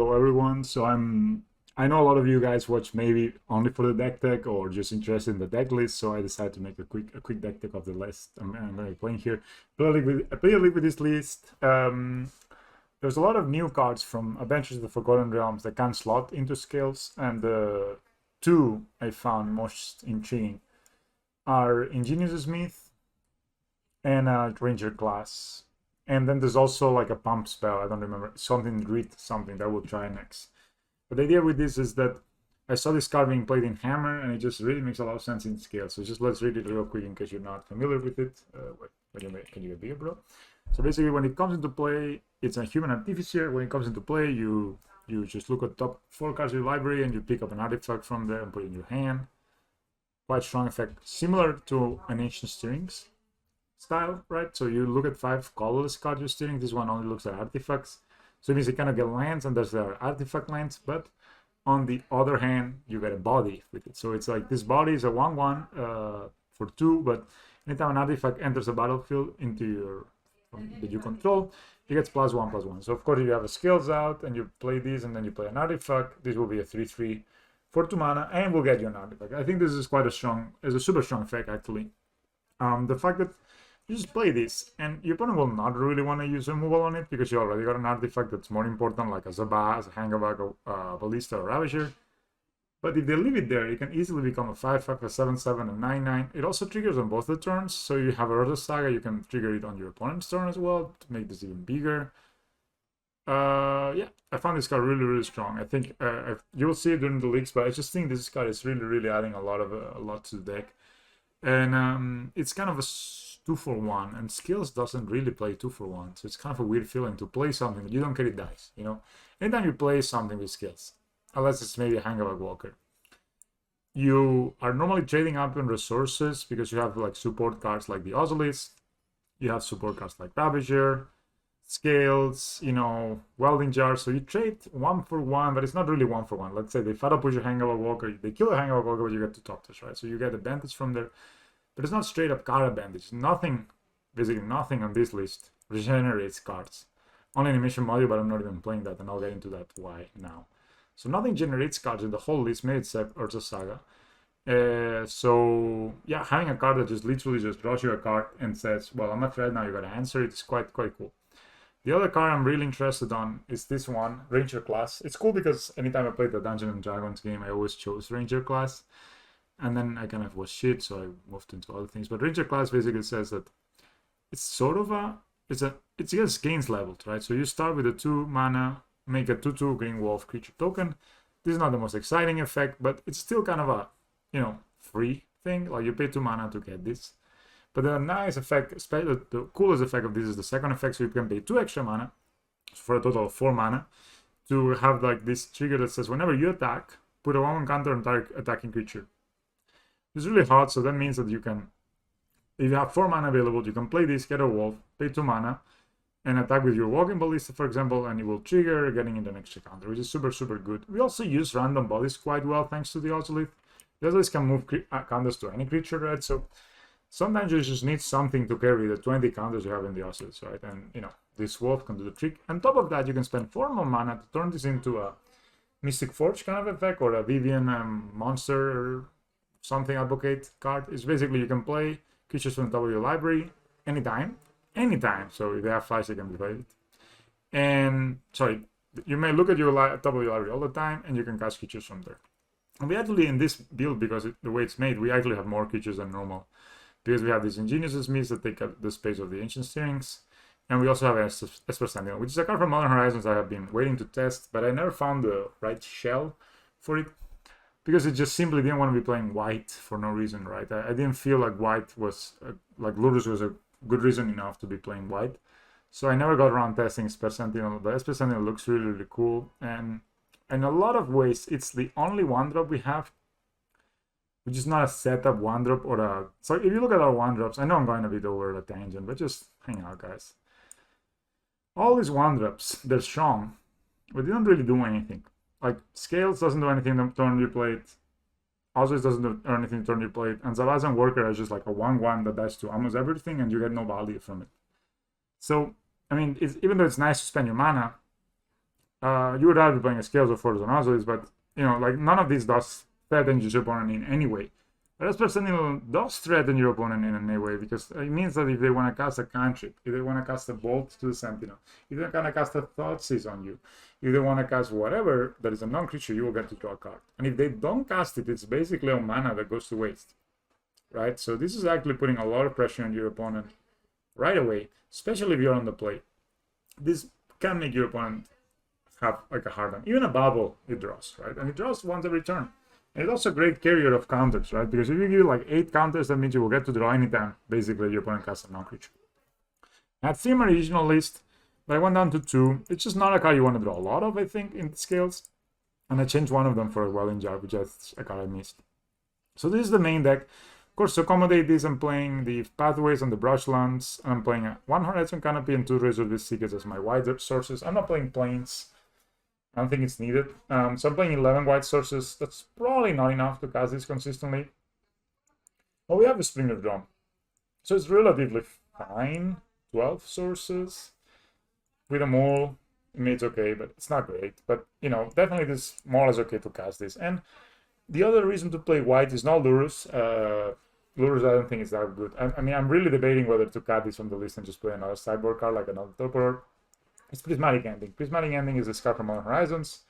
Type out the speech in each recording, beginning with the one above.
below everyone. So I know a lot of you guys watch maybe only for the deck tech or just interested in the deck list. So I decided to make a quick deck tech of the list I'm going to be playing here. I play a league with this list. There's a lot of new cards from Adventures of the Forgotten Realms that can slot into scales, and the two I found most intriguing are Ingenious Smith and Ranger class. And then there's also like a pump spell. I don't remember, something read something that we'll try next. But the idea with this is that I saw this card being played in Hammer, and it just really makes a lot of sense in scale. So just let's read it real quick in case you're not familiar with it. Can you get bigger, bro? So basically, when it comes into play, it's a human artificer. When it comes into play, you just look at top 4 cards of your library and you pick up an artifact from there and put it in your hand. Quite strong effect, similar to an Ancient Stirrings style, right? So you look at 5 colorless cards you're steering. This one only looks at artifacts. So it means you kind of get lands, and there's the artifact lands, but on the other hand, you get a body with it. So it's like this body is a 1/1 for 2, but anytime an artifact enters the battlefield into your that you control, it gets +1/+1. So of course, if you have a skills out and you play these and then you play an artifact, this will be a 3/3 for 2 mana and will get you an artifact. I think this is quite a super strong effect actually. The fact that you just play this, and your opponent will not really want to use removal on it because you already got an artifact that's more important, like a Zabaz, a Hangabag, a Ballista, or Ravager. But if they leave it there, it can easily become a 5/5, a 7/7, a 9/9. It also triggers on both the turns, so you have a Urza Saga, you can trigger it on your opponent's turn as well to make this even bigger. Yeah, I found this card really strong. I think you will see it during the leaks, but I just think this card is really adding a lot to the deck. And it's kind of a 2-for-1, and skills doesn't really play 2-for-1, so it's kind of a weird feeling to play something that you don't carry dice, you know. Anytime you play something with skills, unless it's maybe a Hangabag Walker, you are normally trading up in resources because you have like support cards like the Ozolith, you have support cards like Ravager, Scales, you know, Welding Jar. So you trade 1-for-1, but it's not really 1-for-1. Let's say they Fatal Push a Hangabag Walker, they kill a Hangabag Walker, but you get 2 top touch, right? So you get advantage from there. But it's not straight up card advantage. Basically nothing on this list regenerates cards. Only an emission module, but I'm not even playing that, and I'll get into that why now. So nothing generates cards in the whole list, maybe except Urza Saga. So yeah, having a card that just literally just draws you a card and says, well, I'm a threat now, you gotta answer it, is quite cool. The other card I'm really interested on is this one, Ranger class. It's cool because anytime I played the Dungeons and Dragons game, I always chose Ranger class. And then I kind of was shit, so I moved into other things. But Ranger class basically says that it's sort of it's just gains leveled, right? So you start with a 2 mana, make a 2/2 green wolf creature token. This is not the most exciting effect, but it's still kind of a, you know, free thing. Like you pay 2 mana to get this. But the nice effect, the coolest effect of this is the second effect. So you can pay 2 extra mana for a total of 4 mana to have like this trigger that says whenever you attack, put a 1/1 counter on target attacking creature. It's really hard, so that means that you can, if you have 4 mana available, you can play this, get a wolf, pay 2 mana, and attack with your Walking Ballista, for example, and it will trigger getting in an extra counter, which is super good. We also use random bodies quite well thanks to the Ozolith. The Ozolith can move counters to any creature, right? So sometimes you just need something to carry the 20 counters you have in the Ozolith, right? And, you know, this wolf can do the trick. On top of that, you can spend 4 more mana to turn this into a Mystic Forge kind of effect, or a Vivian monster, or something advocate card. Is basically you can play creatures from the top of your library anytime. So if they have flies, they can be played. And sorry, you may look at your top of your library all the time, and you can cast creatures from there. And we actually, in this build, because the way it's made, we actually have more creatures than normal, because we have these Ingenious Smiths that take up the space of the Ancient Stirrings, and we also have Esper Sentinel, which is a card from Modern Horizons I have been waiting to test, but I never found the right shell for it, because it just simply didn't want to be playing white for no reason, right? I didn't feel like white was, like Lurrus was a good reason enough to be playing white. So I never got around testing Esper Sentinel, but Esper Sentinel looks really cool. And in a lot of ways, it's the only 1-drop we have, which is not a setup 1-drop or a... So if you look at our 1-drops, I know I'm going a bit over the tangent, but just hang out, guys. All these 1-drops, they're strong, but they don't really do anything. Like, Scales doesn't do anything to turn your plate. Ozolith doesn't do anything to turn your plate. And Zabaz and Worker is just like a 1/1 that dies to almost everything, and you get no value from it. So, I mean, even though it's nice to spend your mana, You would rather be playing a Scales of Force on Azulis, but you know, like none of these does threaten your opponent in any way. Whereas Sentinel does threaten your opponent in any way, because it means that if they want to cast a cantrip, if they want to cast a bolt to the Sentinel, if they want to cast a Thoughtseize on you, if they want to cast whatever that is a non-creature, you will get to draw a card. And if they don't cast it, it's basically a mana that goes to waste, right? So this is actually putting a lot of pressure on your opponent right away, especially if you're on the play. This can make your opponent have like a hard time. Even a bubble, it draws, right? And it draws once every turn. And it's also a great carrier of counters, right? Because if you give like 8 counters, that means you will get to draw anytime, basically, your opponent casts a non-creature. I had 3 in my original list, but I went down to 2. It's just not a card you want to draw a lot of, I think, in the Scales. And I changed one of them for a Welding Jar, which is a card I missed. So this is the main deck. Of course, to accommodate this, I'm playing the Pathways and the Brushlands. And I'm playing 1 Horizon Canopy and 2 Razor Seekers as my white sources. I'm not playing Plains. I don't think it's needed. So I'm playing 11 white sources. That's probably not enough to cast this consistently. Well, we have a Springer Drum. So it's relatively fine. 12 sources. With a mole, it's okay, but it's not great. But, you know, definitely this more or less okay to cast this. And the other reason to play white is not Lurrus. Lurrus, I don't think is that good. I mean, I'm really debating whether to cut this from the list and just play another sideboard card like another Torpor. It's Prismatic Ending. Prismatic Ending is a card from Modern Horizons.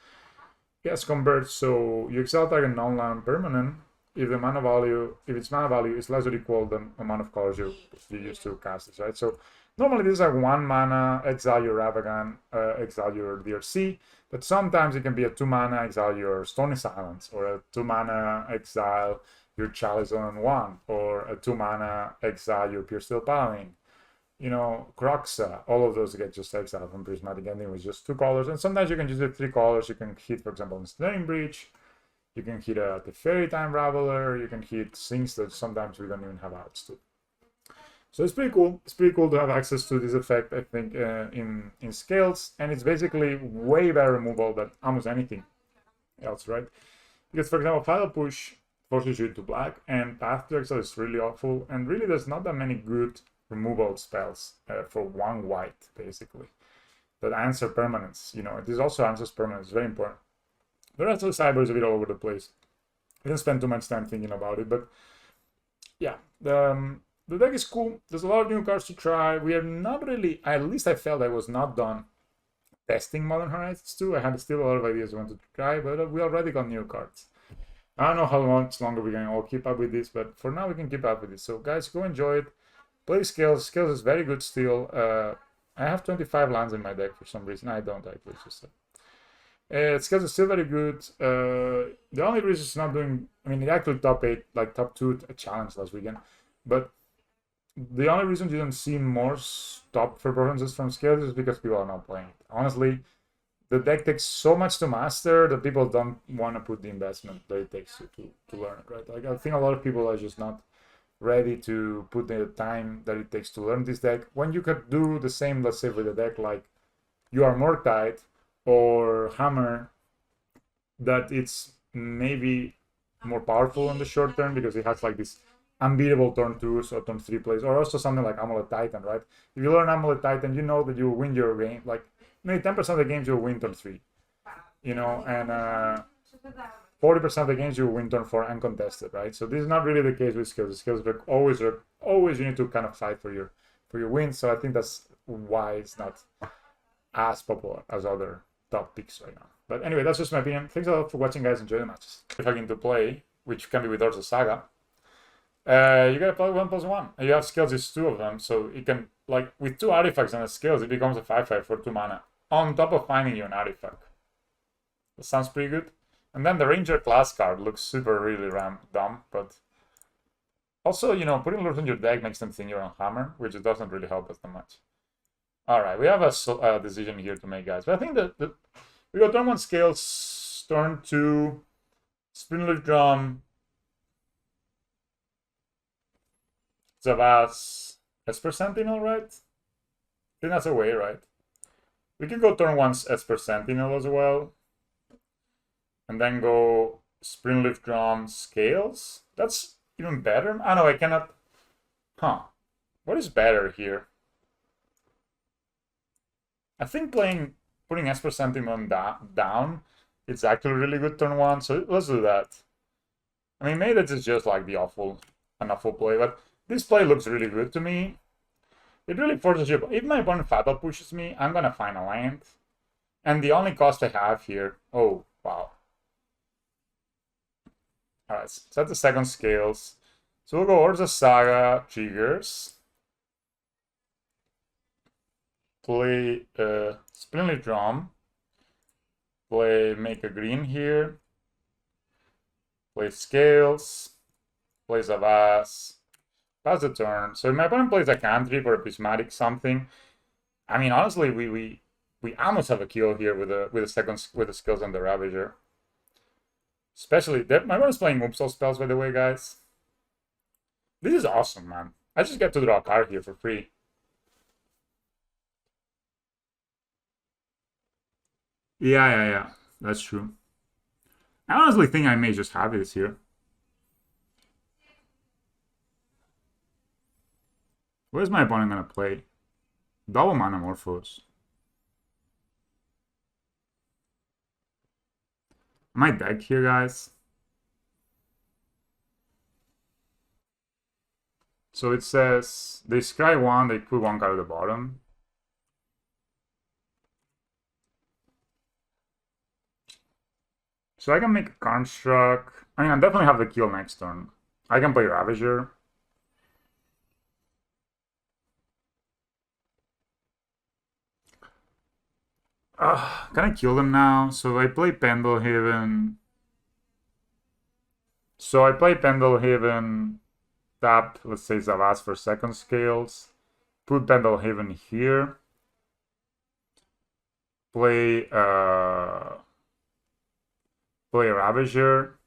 Yes, convert, so you exile target non-land permanent if its mana value is less or equal than the amount of colors you use to cast this, right? So normally this is like 1 mana, exile your Ravagan, exile your DRC, but sometimes it can be a 2 mana, exile your Stony Silence, or a 2 mana, exile your Chalice on 1, or a 2 mana, exile your Pure Steel Paladin. You know, Croxa, all of those get just exiled from Prismatic Ending with just 2 colors. And sometimes you can just do 3 colors. You can hit, for example, Ensnaring Breach. You can hit the Fairy Time Raveler. You can hit things that sometimes we don't even have outs to. So it's pretty cool. It's pretty cool to have access to this effect, I think, in Scales. And it's basically way better removal than almost anything else, right? Because, for example, Final Push forces you to black, and Path to Exile is really awful. And really, there's not that many good removal spells for 1 white, basically, that answer permanence. You know, this also answers permanence. Very important. The rest of the sideboard is a bit all over the place. I didn't spend too much time thinking about it, but yeah, the deck is cool. There's a lot of new cards to try. We are not really, at least I felt I was not done testing Modern Horizons 2. I had still a lot of ideas I wanted to try, but we already got new cards. I don't know how much longer we can all keep up with this, but for now we can keep up with this. So guys, go enjoy it. Play Scales. Scales is very good still. I have 25 lands in my deck for some reason. I don't actually, just Scales is still very good. The only reason it's not doing, I mean, it actually top 8, like top 2 a challenge last weekend, but the only reason you don't see more top performances from Scales is because people are not playing it. Honestly, the deck takes so much to master that people don't want to put the investment that it takes to learn it, right? Like, I think a lot of people are just not ready to put the time that it takes to learn this deck, when you could do the same, let's say, with a deck like You Are Mortide or Hammer, that it's maybe more powerful in the short term because it has like this unbeatable turn 2, so turn 3 plays, or also something like Amulet Titan, right? If you learn Amulet Titan, you know that you will win your game, like maybe 10% of the games you'll win turn 3, you know, and 40% of the games you win turn 4 uncontested, right? So this is not really the case with Scales. Scales always you need to kind of fight for your wins. So I think that's why it's not as popular as other top picks right now. But anyway, that's just my opinion. Thanks a lot for watching, guys. Enjoy the matches. If I get into play, which can be with Urza Saga, you gotta play 1+1. And you have Scales is 2 of them, so it can, like, with 2 artifacts and a Scales, it becomes a 5/5 for 2 mana. On top of finding you an artifact. That sounds pretty good. And then the Ranger class card looks super really dumb, but also, you know, putting Lurrus in your deck makes them think you're on Hammer, which it doesn't really help us that much. Alright, we have a decision here to make, guys. But I think that we got turn 1 Scales, turn 2 Spinleaf Drum, Zavas, Esper Sentinel, right? I think that's a way, right? We can go turn 1 Esper Sentinel as well. And then go Springleaf Drum Scales. That's even better. Oh no, I cannot. Huh. What is better here? I think playing putting Esper Sentiment down, it's actually really good turn 1, so let's do that. I mean, maybe this is just like an awful play, but this play looks really good to me. It really forces you. If my opponent fatal pushes me, I'm gonna find a land. And the only cost I have here... Oh, wow. Alright, set the second scales. So we'll go Urza Saga, triggers. Play Splendid Drum. Play Make a Green here. Play Scales. Play Zavas. Pass the turn. So if my opponent plays a cantrip or a prismatic something, I mean, honestly, we almost have a kill here with the skills and the Ravager. Especially, my opponent's playing Upsal spells, by the way, guys. This is awesome, man. I just get to draw a card here for free. Yeah. That's true. I honestly think I may just have this here. Where's my opponent gonna play? Double Mana Morphos. My deck here, guys. So it says they scry 1, they put 1 card at the bottom. So I can make a construct. I mean, I definitely have the kill next turn. I can play Ravager. Can I kill them now? So I play Pendelhaven. Tap, let's say Zavas for second scales. Put Pendelhaven here. Play Ravager.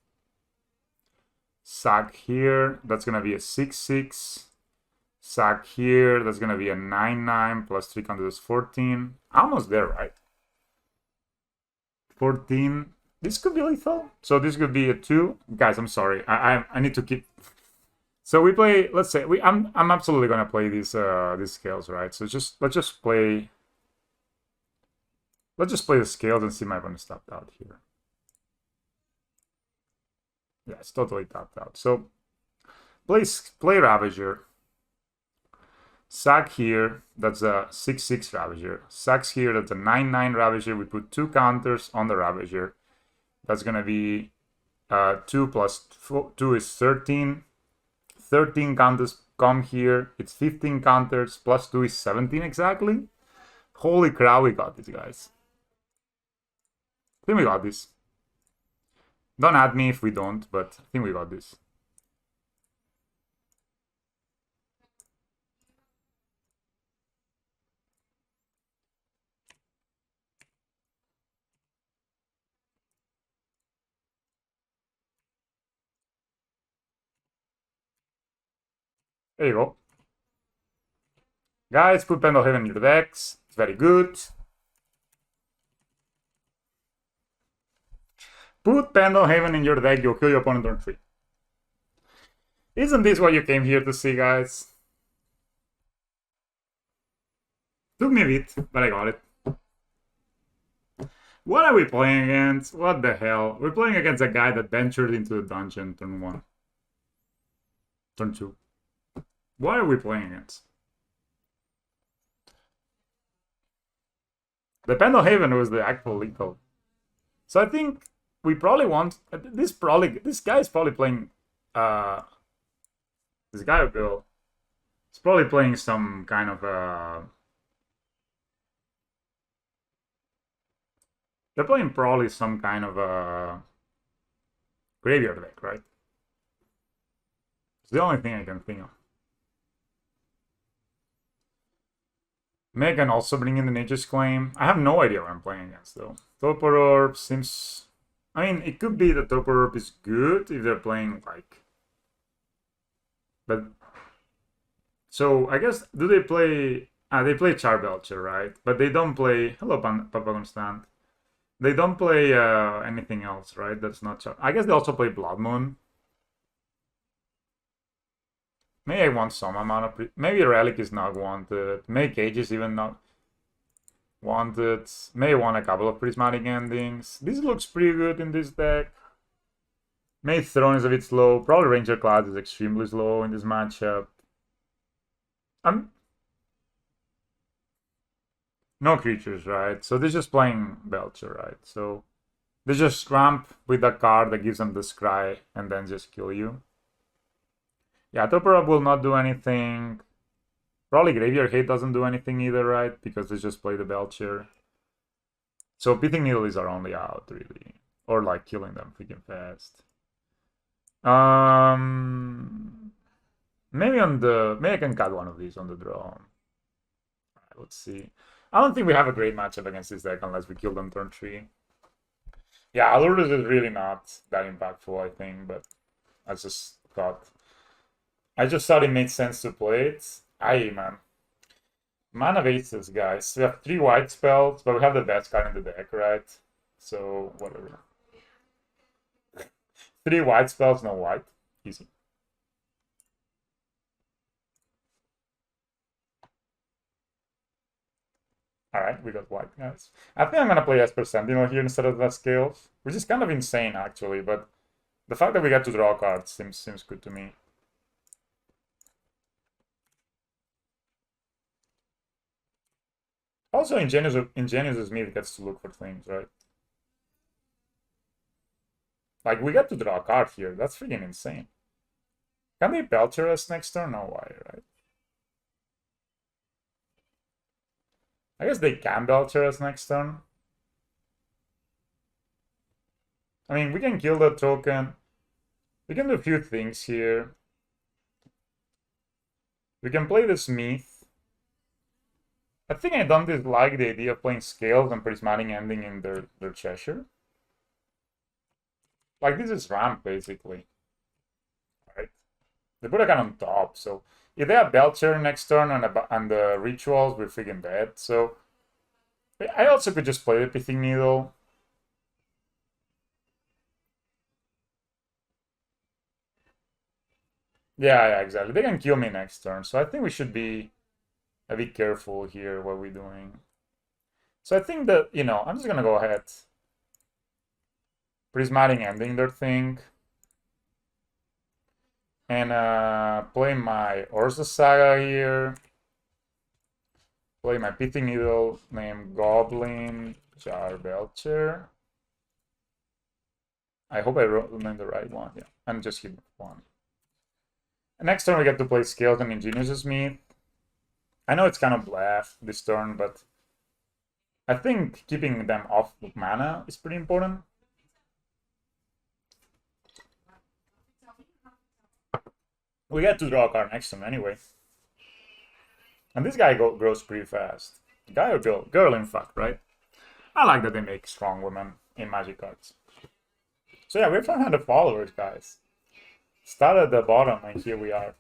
Sack here. That's gonna be a 6/6. Sack here. That's gonna be a 9/9 plus 3 counters 14. Almost there, right? 14. This could be lethal. So this could be a 2. Guys, I'm sorry. I need to keep. So we play. Let's say I'm absolutely gonna play these scales, right? So let's just play the scales and see my opponent tapped out here. Yeah, it's totally tapped out. So play Ravager. Sack here, that's a 6/6 Ravager. Sacks here, that's a 9/9 Ravager. We put 2 counters on the Ravager. That's gonna be 2 plus 2 is 13. 13 counters come here. It's 15 counters plus 2 is 17 exactly. Holy crap, we got this, guys. I think we got this. Don't add me if we don't, but I think we got this. There you go. Guys, put Pendelhaven in your decks. It's very good. Put Pendelhaven in your deck, you'll kill your opponent turn 3. Isn't this what you came here to see, guys? Took me a bit, but I got it. What are we playing against? What the hell? We're playing against a guy that ventured into the dungeon turn 1. Turn 2. What are we playing against? The Pendelhaven was the actual lethal. So I think we probably want this guy is probably playing this guy or girl is probably playing some kind of they're playing probably some kind of a graveyard deck, right? It's the only thing I can think of. Megan also bring in the Nature's Claim. I have no idea what I'm playing against, though. Torpor Orb seems... I mean, it could be that Torpor Orb is good if they're playing, like... But... So, I guess, do they play... they play Charbelcher, right? But they don't play... Hello, Papa Constant. They don't play anything else, right? That's not... I guess they also play Blood Moon. Maybe I want some amount of... Maybe Relic is not wanted. Maybe Cage is even not... wanted. May want a couple of prismatic endings. This looks pretty good in this deck. May Throne is a bit slow. Probably Ranger class is extremely slow in this matchup. No creatures, right? So they're just playing Belcher, right? So they just ramp with a card that gives them the scry and then just kill you. Yeah, Topper will not do anything. Probably Graveyard Hate doesn't do anything either, right? Because they just play the Belcher. So Pithing Needle is our only out, really. Or like killing them freaking fast. Maybe I can cut one of these on the draw. Right, let's see. I don't think we have a great matchup against this deck unless we kill them turn 3. Yeah, Lurrus is really not that impactful, I think, but I just thought it made sense to play it. Man. Mana bases, guys. We have 3 white spells, but we have the best card in the deck, right? So, whatever. 3 white spells, no white. Easy. Alright, we got white, guys. I think I'm gonna play Esper Sentinel here instead of that Scales, which is kind of insane, actually, but the fact that we get to draw cards seems good to me. Also, Ingenious Smith gets to look for things, right? Like, we get to draw a card here. That's freaking insane. Can they Belcher us next turn? No way, right? I guess they can Belcher us next turn. I mean, we can kill the token. We can do a few things here. We can play the Smith. I think I don't dislike the idea of playing Scales and Prismatic Ending in their Cheshire. Like, this is ramp, basically. Right? They put a gun on top, so if they have Belcher next turn and the Rituals, we're freaking dead. So I also could just play the Pithing Needle. Yeah, exactly. They can kill me next turn, so I think we should be a bit careful here what we're doing. So I think that, I'm just gonna go ahead. Prismatic Ending their thing. And play my Urza Saga here. Play my Pithing Needle named Goblin Jar Belcher. I hope I named the right one. Yeah, and just hit 1. And next turn we get to play Scales and Ingenious Smith. I know it's kind of bluff this turn, but I think keeping them off mana is pretty important. We get to draw a card next turn anyway. And this guy grows pretty fast. Guy or girl? Girl, in fact, right? I like that they make strong women in Magic cards. So yeah, we're 500 followers, guys. Start at the bottom, and here we are.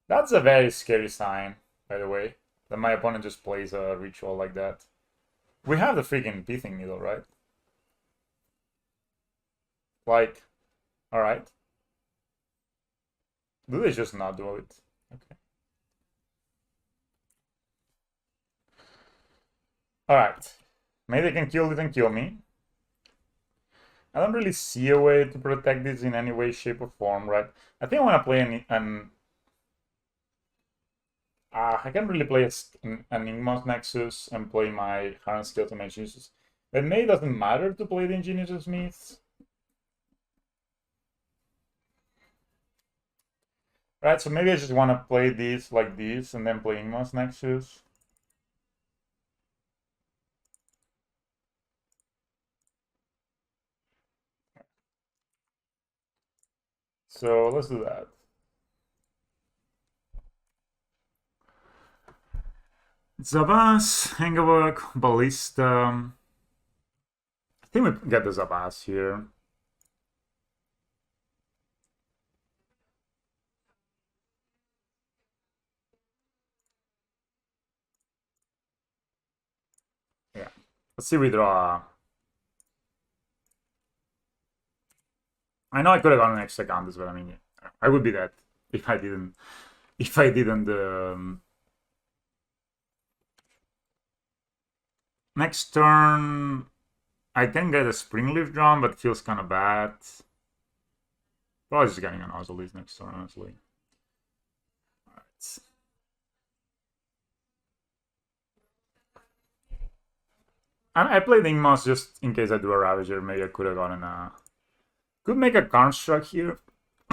That's a very scary sign, by the way, that my opponent just plays a ritual like that. We have the freaking Pithing Needle, right? Like, alright. Do they just not do it? Okay. Alright. Maybe they can kill it and kill me. I don't really see a way to protect this in any way, shape, or form, right? I think I want to play I can really play an Ingenious Nexus and play my Hardened Skeleton Ingenious. But maybe it doesn't matter to play the Ingenious Smiths. Right, so maybe I just want to play these like this and then play Ingenious Nexus. So let's do that. Zabas, Hangawork, Ballista. I think we get the Zabas here. Yeah. Let's see, we draw. I know I could have gone an extra counters, but I mean, I would be dead if I didn't. Next turn, I can get a Spring Leaf drawn, but feels kind of bad. Probably just getting an Ozolith next turn, honestly. Alright. I played Ingenious just in case I do a Ravager. Maybe I could have gotten a... Could make a Construct here.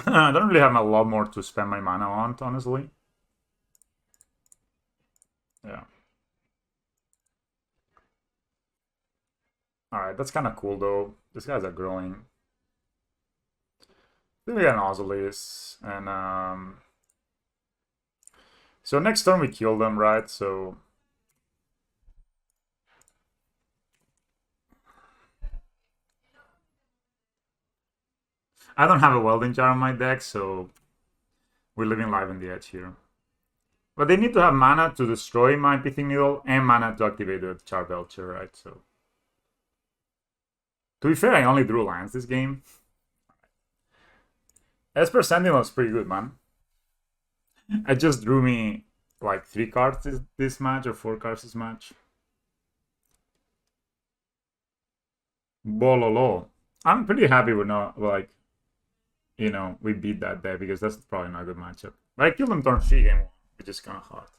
I don't really have a lot more to spend my mana on, honestly. Yeah. Alright, that's kind of cool, though. These guys are growing. Then we got an Ozolith, and so next turn we kill them, right? So I don't have a Welding Jar on my deck, so we're living live on the edge here. But they need to have mana to destroy my Pithing Needle and mana to activate the Charbelcher, right? So to be fair, I only drew lands this game. Esper Sentinel is pretty good, man. I just drew me like 3 cards this match or 4 cards this match. Bololo. I'm pretty happy we're not like, you know, we beat that deck because that's probably not a good matchup. But I killed him turn 3 game 1, which is kind of hard.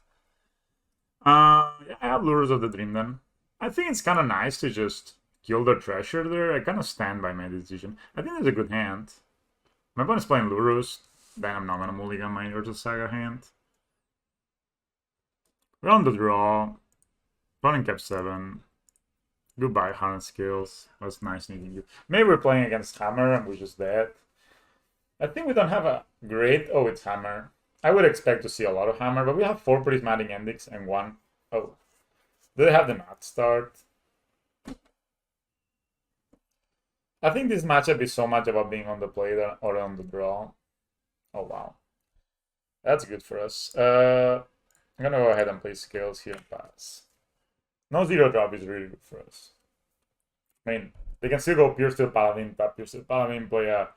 Yeah, I have Lurrus of the Dream then. I think it's kind of nice to just kill the Treasure there. I kind of stand by my decision. I think that's a good hand. My opponent's playing Lurrus, then I'm not going to mulligan my Urza Saga hand. We're on the draw. Running cap 7. Goodbye, Harness Skills. Was nice meeting you. Maybe we're playing against Hammer and we're just dead. I think we don't have a great... Oh, it's Hammer. I would expect to see a lot of Hammer, but we have 4 Prismatic Endings and 1... Oh. Do they have the Not Start? I think this matchup is so much about being on the play or on the draw. Oh, wow. That's good for us. I'm gonna go ahead and play Scales here and pass. No 0 drop is really good for us. I mean, they can still go Pure Steel Paladin, tap Pure Steel Paladin, play a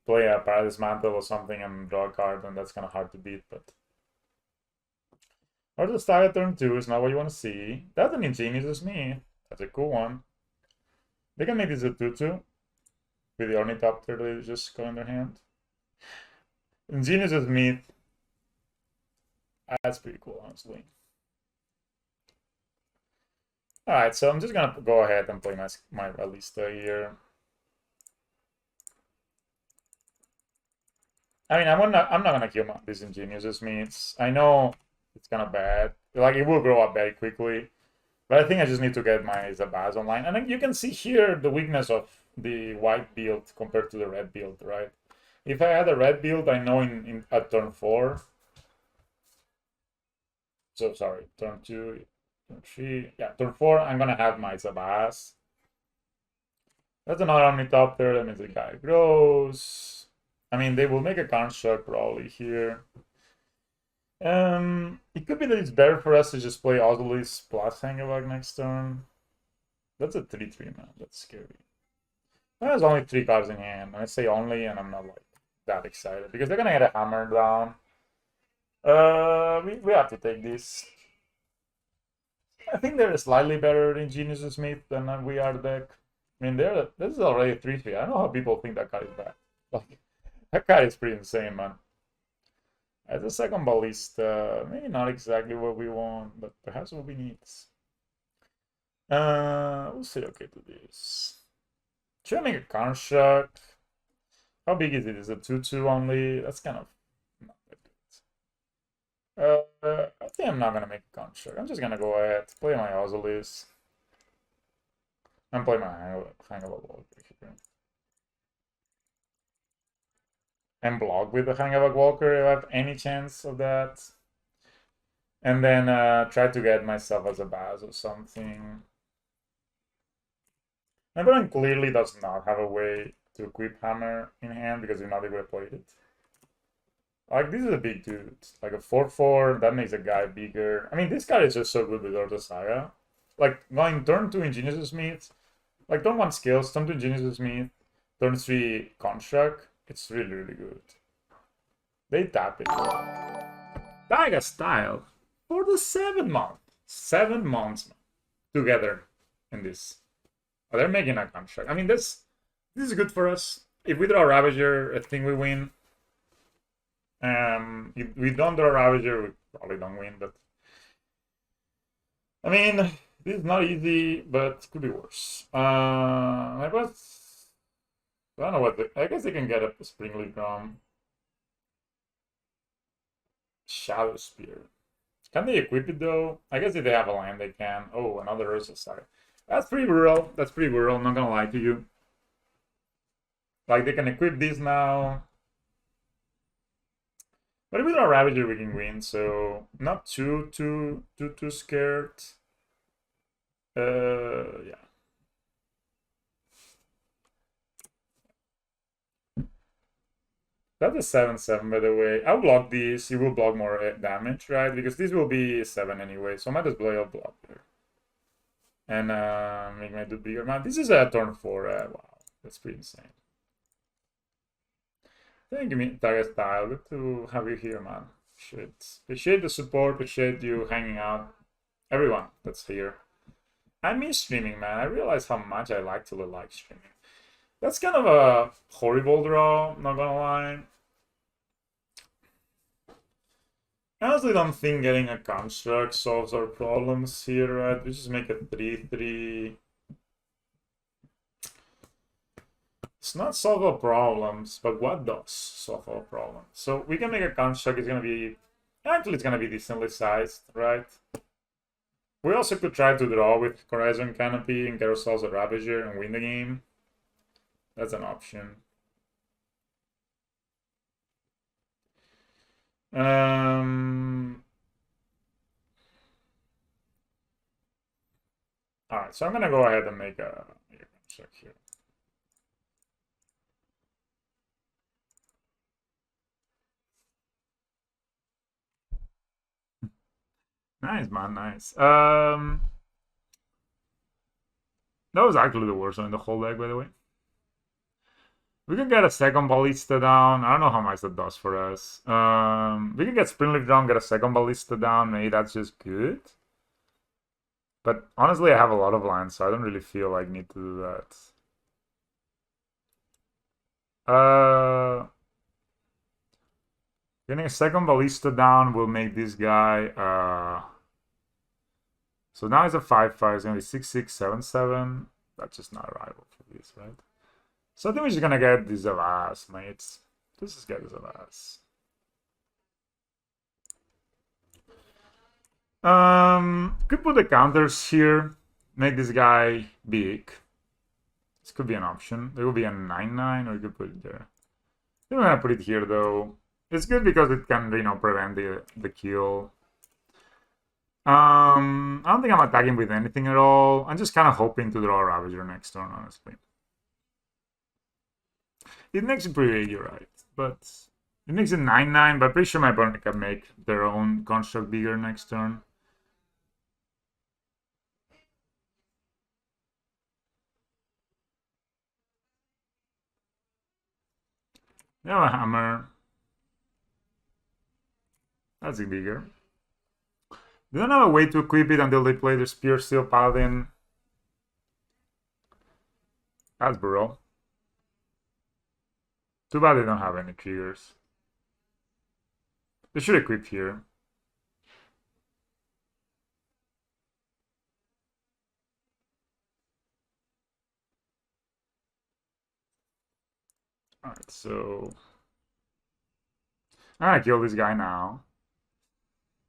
Paradise Mantle or something and draw a card, and that's kind of hard to beat, but... Or the start at turn 2 is not what you want to see. That's an Ingenious as me. That's a cool one. They can make this a 2-2 with the Ornithopter they just got in their hand. Ingenious as me. That's pretty cool, honestly. Alright, so I'm just gonna go ahead and play my Alista here. I mean, I'm not gonna kill this Ingenious as me. I know it's kind of bad. Like, it will grow up very quickly. But I think I just need to get my Zabaz online. And then you can see here the weakness of the white build compared to the red build, right? If I had a red build, I know at turn 4. So, sorry, turn 2, turn 3. Yeah, turn 4, I'm going to have my Zabaz. That's another Omnitopter. That means the guy grows. I mean, they will make a construct probably here. It could be that it's better for us to just play Ozolith plus Hangabug next turn. That's a 3-3, man. That's scary. There's only 3 cards in hand. And I say only, and I'm not like that excited because they're gonna get a hammer down. We have to take this. I think they're slightly better Ingenious Smith than we are deck. I mean, this is already 3-3. I don't know how people think that card is bad. Like, that card is pretty insane, man. As a second Ballista, maybe not exactly what we want, but perhaps what we need. We'll say okay to this. Should I make a construct? How big is it? Is it 2-2 only? That's kind of not that good. I think I'm not gonna make a construct. I'm just gonna go ahead, play my Ozolith, and play my Hangable Walker here. And block with the Hangable Walker if I have any chance of that. And then try to get myself as a Baz or something. My opponent clearly does not have a way to equip Hammer in hand because you're not able to play it. Like, this is a big dude. Like a 4-4, that makes a guy bigger. I mean, this guy is just so good with Urza Saga. Like, going turn 2 Ingenious Smith, like turn 1 Skills, turn 2 Ingenious Smith, turn 3 Construct. It's really, really good. They tap it. Taiga Style for the 7 month. 7 months, man. Together. in this. Oh, they're making a construct. I mean, this is good for us. If we draw Ravager, I think we win. If we don't draw Ravager, we probably don't win. But I mean, this is not easy, but it could be worse. I don't know what. I guess they can get a Springleaf Drum. Shadow Spear. Can they equip it though? I guess if they have a land, they can. Oh, another Ursa side. That's pretty rural. That's pretty rural. I'm not gonna lie to you. Like they can equip this now. But with our Ravager we can win, so not too scared. Yeah. That's a 7/7 by the way. I'll block these. It will block more damage, right? Because this will be 7 anyway, so I might as well block here. And make my dude bigger. Man, this is a turn 4. Wow, that's pretty insane. Thank you, Target Style. Good to have you here, man. Appreciate the support. Appreciate you hanging out. Everyone that's here. I miss streaming, man. I realize how much I like to like streaming. That's kind of a horrible draw, not gonna lie. I honestly don't think getting a construct solves our problems here, right? We just make a 3/3. It's not solve our problems, but what does solve our problems? So we can make a construct. It's gonna be actually it's gonna be decently sized, right? We also could try to draw with Horizon Canopy and get ourselves a Ravager and win the game. That's an option. Alright, so I'm gonna go ahead and make a construct here. Nice, man, nice. That was actually the worst one in the whole deck, by the way. We can get a second Ballista down. I don't know how much that does for us. We can get Springleaf down, get a second Ballista down. Maybe that's just good. But honestly, I have a lot of lands, so I don't really feel like I need to do that. Getting a second Ballista down will make this guy... So now it's a 5/5. It's going to be 6/6, 7/7. That's just not a rival for this, right? So I think we're just gonna get these Avas, mates. Let's just get these Avas. Could put the counters here. Make this guy big. This could be an option. There will be a 9/9, or you could put it there. I'm gonna put it here though. It's good because it can, you know, prevent the kill. I don't think I'm attacking with anything at all. I'm just kind of hoping to draw a Ravager next turn, honestly. It makes it pretty easy, right? But it makes it 9/9, but pretty sure my opponent can make their own construct bigger next turn. They have a hammer. That's bigger. They don't have a way to equip it until they play their Spear Steel Paladin. That's brutal. Too bad they don't have any triggers. They should equip here. Alright, so... I'm gonna kill this guy now.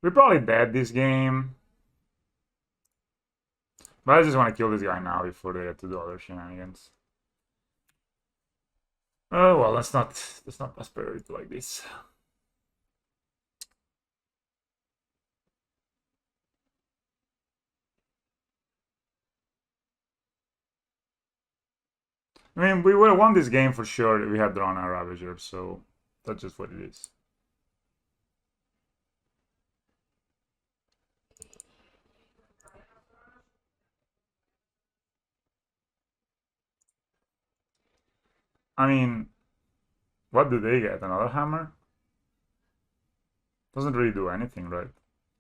We're probably dead this game. But I just want to kill this guy now before they get to do other shenanigans. Oh, well, let's not pass priority like this. I mean, we would have won this game for sure if we had drawn a Ravager, so that's just what it is. I mean, what do they get? Another hammer? Doesn't really do anything, right?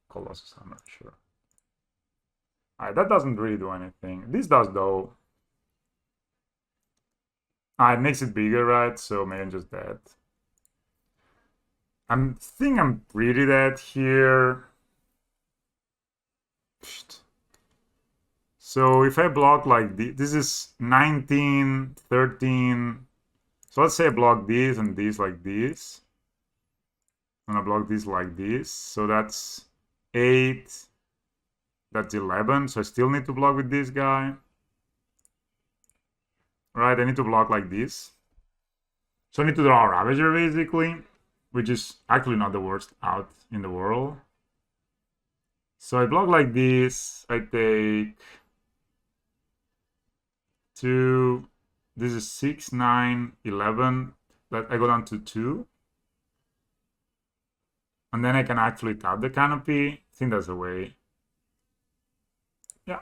Colossus hammer, sure. Alright, that doesn't really do anything. This does though. It makes it bigger, right? So maybe I'm just dead. I think I'm pretty dead here. So if I block like this is 19, 13. So let's say I block this and this like this. And I block this like this. So that's 8. That's 11. So I still need to block with this guy. Right, I need to block like this. So I need to draw a Ravager basically, which is actually not the worst out in the world. So I block like this. I take 2. This is 6, 9, 11. But I go down to 2. And then I can actually tap the canopy. I think that's the way. Yeah.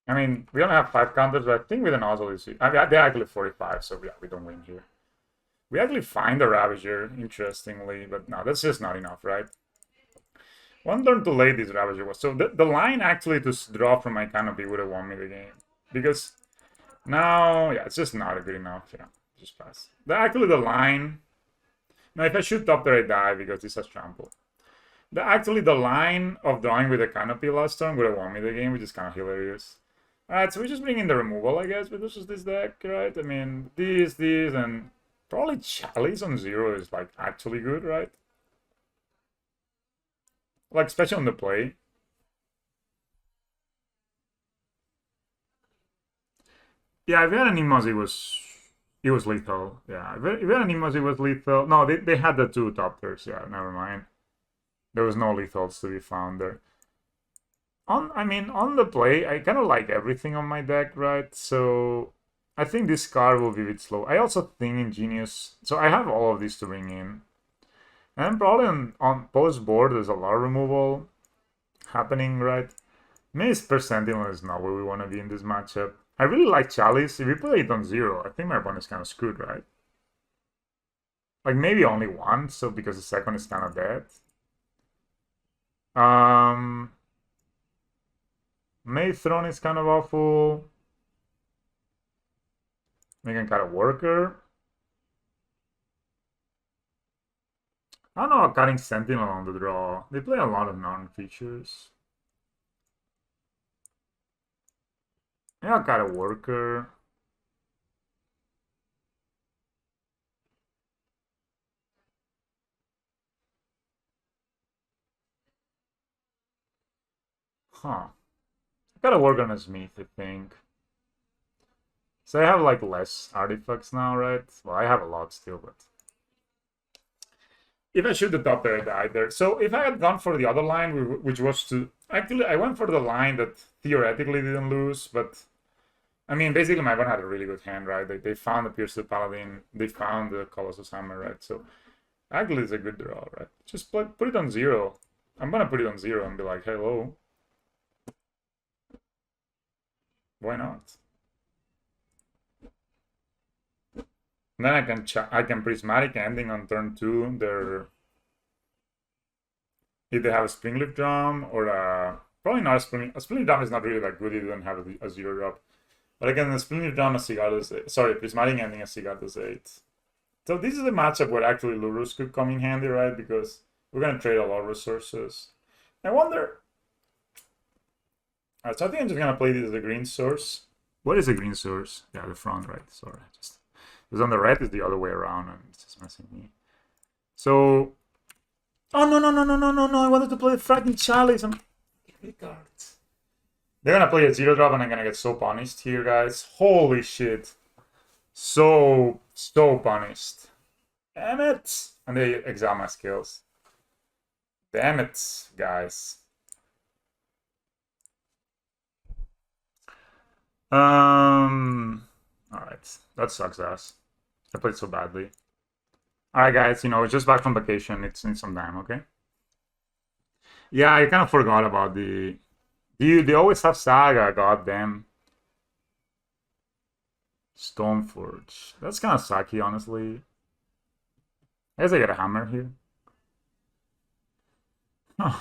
I mean, we only have 5 counters, but I think with an Oswald, I mean, they're actually 45, so yeah, we don't win here. We actually find the Ravager, interestingly, but no, that's just not enough, right? One turn too late this Ravager was. So the line actually to draw from my canopy would have won me the game. Because now, yeah, it's just not good enough. Yeah, just pass. Actually, the line... Now, if I shoot top there, I die because this has trample. Actually, the line of drawing with the canopy last turn would have won me the game, which is kind of hilarious. Alright, so we just bring in the removal, I guess, but this is this deck, right? I mean, this, and probably Chalice on 0 is, like, actually good, right? Like, especially on the play. Yeah, if we had an Emos, it was lethal. Yeah, if we had an Emos, it was lethal. No, they had the 2 top tiers. Yeah, never mind. There was no lethals to be found there. I mean, on the play, I kind of like everything on my deck, right? So I think this card will be a bit slow. I also think Ingenious. So I have all of these to bring in. And probably on post board, there's a lot of removal happening, right? Maybe Sentinel is not where we want to be in this matchup. I really like Chalice. If we play it on 0, I think my opponent's kind of screwed, right? Like maybe only 1, so because the second is kind of dead. May Throne is kind of awful. Making kind of worker. I don't know, cutting Sentinel on the draw. They play a lot of non-features. Yeah, got a worker. Huh. I gotta work on a Smith, I think. So I have like less artifacts now, right? Well, I have a lot still, but if I shoot the top there, I died there. So if I had gone for the other line, which was to... Actually, I went for the line that theoretically didn't lose, but... I mean, basically my opponent had a really good hand, right? They found the Pierce the Paladin, they found the Colossus Hammer, right? So actually it's a good draw, right? Just put it on 0. I'm gonna put it on 0 and be like, hello. Why not? And then I can Prismatic Ending on turn 2. If they have a Springleaf Drum or probably not a Springleaf Drum is not really that good. You don't have a 0 drop. But again, the Springleaf Drum a Cigardo's 8. Sorry, Prismatic Ending a Cigardo's 8. So this is a matchup where actually Lurrus could come in handy, right? Because we're gonna trade a lot of resources. I wonder. Alright, so I think I'm just gonna play this as a green source. What is a green source? Yeah, the front, right? Sorry, just because on the red is the other way around, and it's just messing me. So, oh no! I wanted to play fracking Chalice. Cards. They're gonna play a 0 drop, and I'm gonna get so punished here, guys. Holy shit! So punished. Damn it! And they exile my skills. Damn it, guys. Alright. That sucks ass. I played so badly. Alright, guys, just back from vacation. It's in some time, okay? Yeah, I kind of forgot about the Dude, they always have Saga, goddamn. Stoneforge. That's kind of sucky, honestly. I guess I get a hammer here. Huh.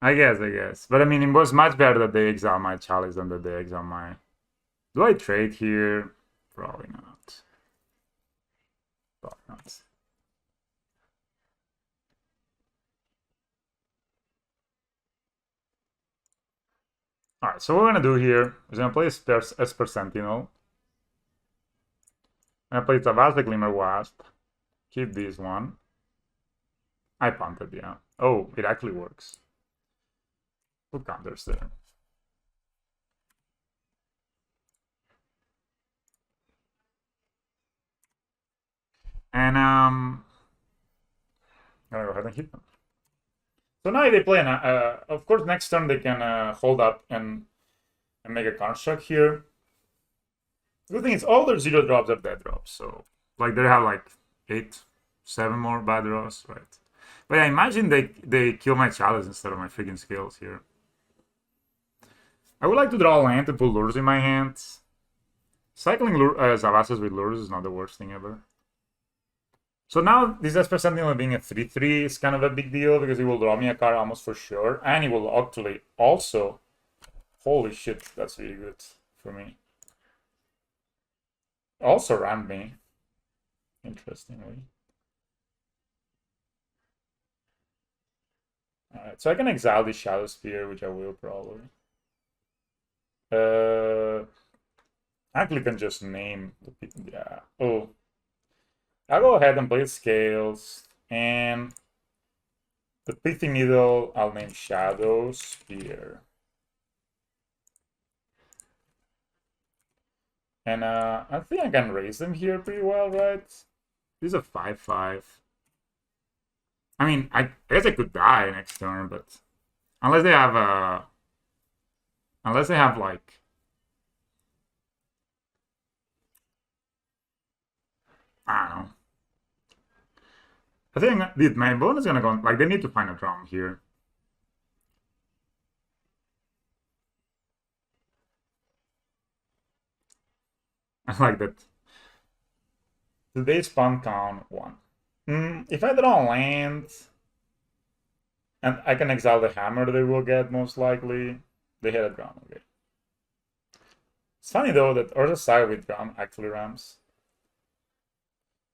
I guess. But I mean, it was much better that they exile my chalice than that they exile my... Do I trade here? Probably not. Probably not. Alright, so what we're gonna do here is gonna play Esper Sentinel. I'm gonna play Tavas the Glimmer Wasp. Keep this one. I punted, yeah. Oh, it actually works. Put counters there. And I'm gonna go ahead and hit them. So now they play an, of course next turn they can hold up and make a construct here. The good thing is all their 0 drops are dead drops, so like they have like 8, 7 more bad draws, right? But yeah, imagine they kill my chalice instead of my freaking skills here. I would like to draw a land to put Lurrus in my hands. Cycling Zavasas with Lurrus is not the worst thing ever. So now this Esper Sentinel being a 3/3 is kind of a big deal because it will draw me a card almost for sure. And it will actually also... Holy shit, that's really good for me. Also ramp me, interestingly. Alright, so I can exile the Shadow Spear, which I will probably. Actually can just name the people. Yeah. Oh. I'll go ahead and play Scales. And the Pithy Needle, I'll name Shadow Spear. And I think I can raise them here pretty well, right? This is a 5/5. I mean, I guess I could die next turn, but unless they have like I don't know. I think dude, my opponent is gonna go like they need to find a drum here. I like that. Today spawn count 1. If I draw land and I can exile the hammer they will get most likely. They hit a drum, okay. It's funny though that Urza Saga with drum actually ramps.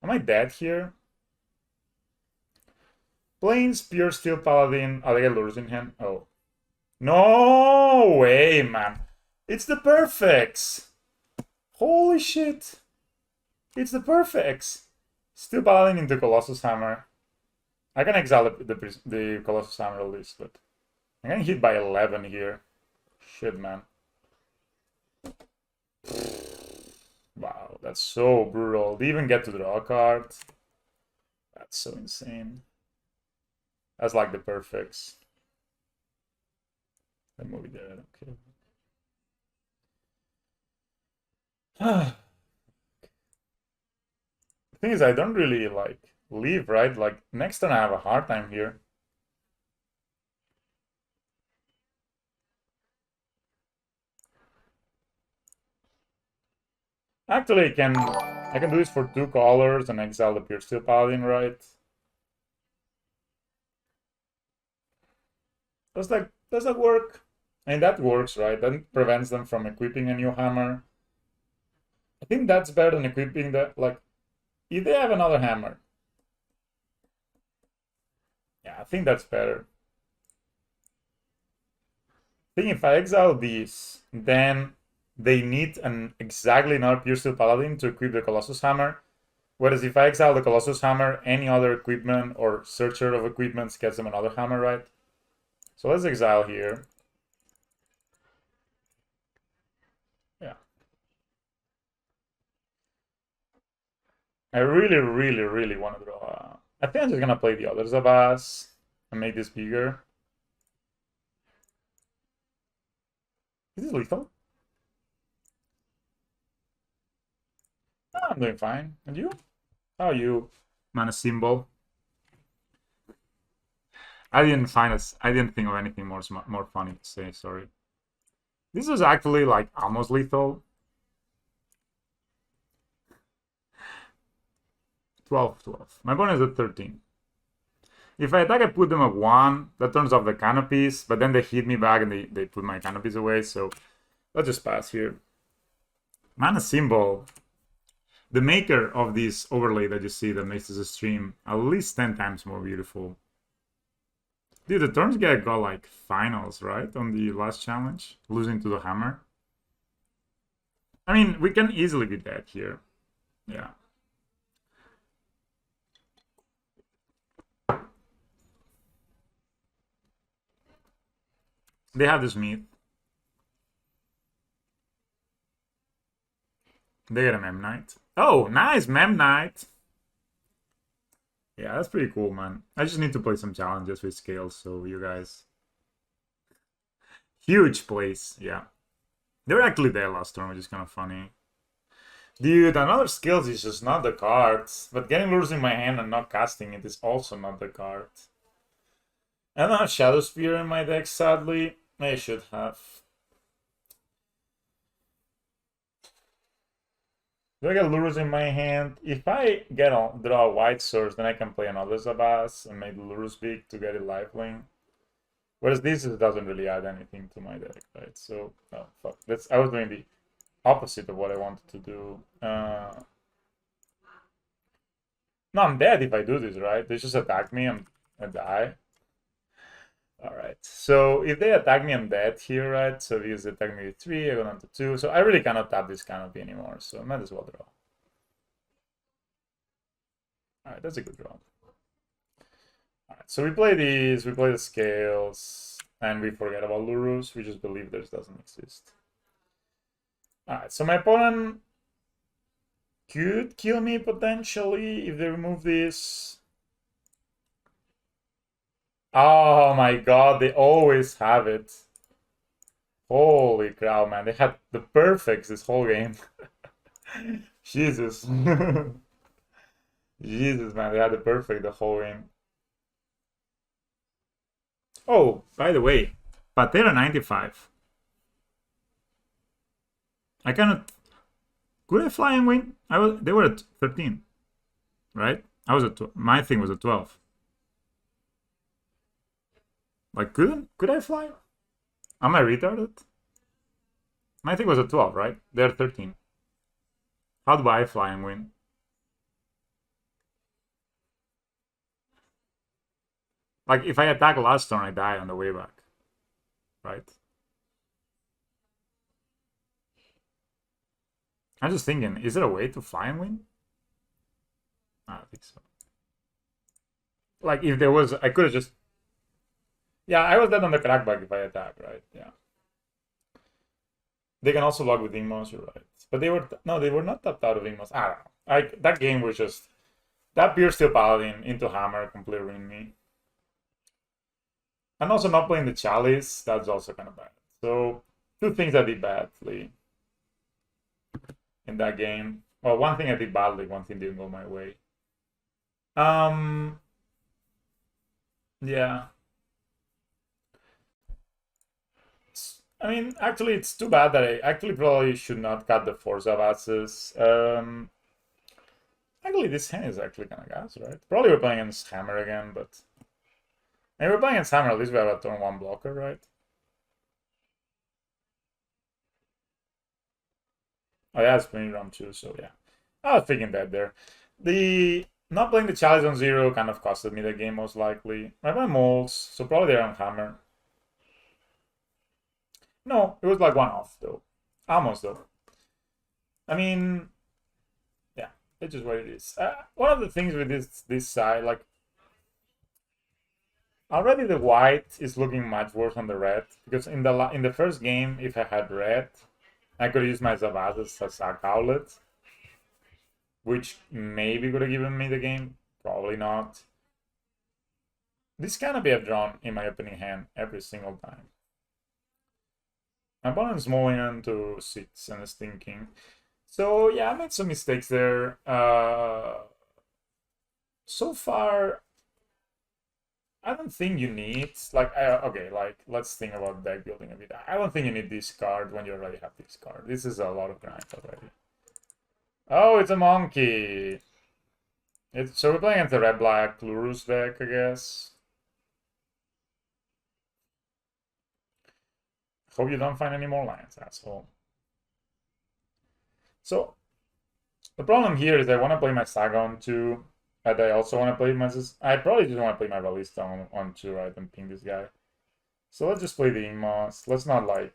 Am I dead here? Plains, Pure Steel Paladin. Oh, they get Lurrus in hand. Oh. No way, man. It's the perfects. Holy shit. It's the perfects. Steel Paladin into Colossus Hammer. I can exile the Colossus Hammer at least, but I'm getting hit by 11 here. Shit, man. Wow, that's so brutal. They even get to draw a card. That's so insane. That's like the perfects. That movie there, okay. The thing is, I don't really like leave, right? Like next turn I have a hard time here. Actually, I can do this for 2 colors and exile the Pure Steel Paladin, right? Does that work? I mean, that works, right? That prevents them from equipping a new hammer. I think that's better than equipping that, like, if they have another hammer. Yeah, I think that's better. I think if I exile these, then they need exactly another Pure Steel Paladin to equip the Colossus Hammer. Whereas if I exile the Colossus Hammer, any other equipment or searcher of equipments gets them another hammer, right? So let's exile here. Yeah. I really want to draw. I think I'm just gonna play the other Zabas and make this bigger. Is this lethal? I'm doing fine. And you? How are you, Mana Symbol? I didn't think of anything more funny to say. Sorry. This is actually like almost lethal. 12, 12. My opponent is at 13. If I attack, I put them at 1. That turns off the canopies, but then they hit me back and they put my canopies away. So let's just pass here. Mana Symbol, the maker of this overlay that you see that makes this stream at least 10 times more beautiful. Dude, the turns got like finals, right? On the last challenge, losing to the hammer. I mean, we can easily be dead here. Yeah. They have this Smith. They get a Mem Knight. Oh, nice Mem Knight. Yeah, that's pretty cool, man. I just need to play some challenges with scales, so you guys... Huge plays, yeah. They were actually there last turn, which is kind of funny. Dude, another skills is just not the cards. But getting Lurrus in my hand and not casting it is also not the card. I don't have Shadow Spear in my deck, sadly. I should have. Do I get Lurrus in my hand? If I draw a white source, then I can play another Zabaz and make the Lurrus big to get a lifelink. Whereas this doesn't really add anything to my deck, right? So, oh, fuck. I was doing the opposite of what I wanted to do. No, I'm dead if I do this, right? They just attack me, I die. Alright, so if they attack me, I'm dead here, right? So because they attack me with 3, I go down to 2. So I really cannot tap this canopy anymore, so I might as well draw. Alright, that's a good draw. Alright, so we play these, we play the scales, and we forget about Lurrus. We just believe this doesn't exist. Alright, so my opponent could kill me potentially if they remove this. Oh my god, they always have it. Holy cow, man. They had the perfects this whole game. Jesus. Jesus, man. They had the perfect the whole game. Oh, by the way, Patera 95. I cannot... Could I fly and win? They were at 13, right? I was at my thing was at 12. Like, could I fly? Am I retarded? My thing was at 12, right? They're 13. How do I fly and win? Like, if I attack last turn, I die on the way back. Right? I'm just thinking, is there a way to fly and win? I don't think so. Like, if there was, I could have just... Yeah, I was dead on the crackback if I attack, right? Yeah. They can also log with Ingenious, you're right. But they were... No, they were not tapped out of Ingenious. I don't know. That game was just... That Pure Steel Paladin into Hammer completely ruined me. And also not playing the Chalice, that's also kind of bad. So, 2 things I did badly in that game. Well, one thing I did badly, one thing didn't go my way. Yeah. I mean, actually, it's too bad that I actually probably should not cut the Force of Asses. Actually, this hand is actually kind of gas, right? Probably we're playing against Hammer again, but... And we're playing against Hammer, at least we have a turn 1 blocker, right? Oh yeah, it's playing round 2, so yeah. I was thinking that there. The not playing the Chalice on 0 kind of costed me the game, most likely. I have molds, so probably they're on Hammer. No, it was like 1 off, though. Almost, though. I mean... Yeah, it's just what it is. One of the things with this side, like... Already the white is looking much worse than the red. Because in the first game, if I had red... I could use my Zabaz as a coulld, which maybe could have given me the game. Probably not. This canopy I've drawn in my opening hand every single time. My opponent's moving on to 6 and is thinking. So yeah, I made some mistakes there. So far, I don't think you need like okay, like let's think about deck building a bit. I don't think you need this card when you already have this card. This is a lot of grind already. Oh, it's a monkey. So we're playing against the red black Lurrus deck, I guess. Hope you don't find any more lands, asshole. So the problem here is I want to play my Saga on 2, and I also want to play my... I probably just want to play my Ballista on 2, right, and ping this guy. So let's just play the Ingenious. Let's not, like...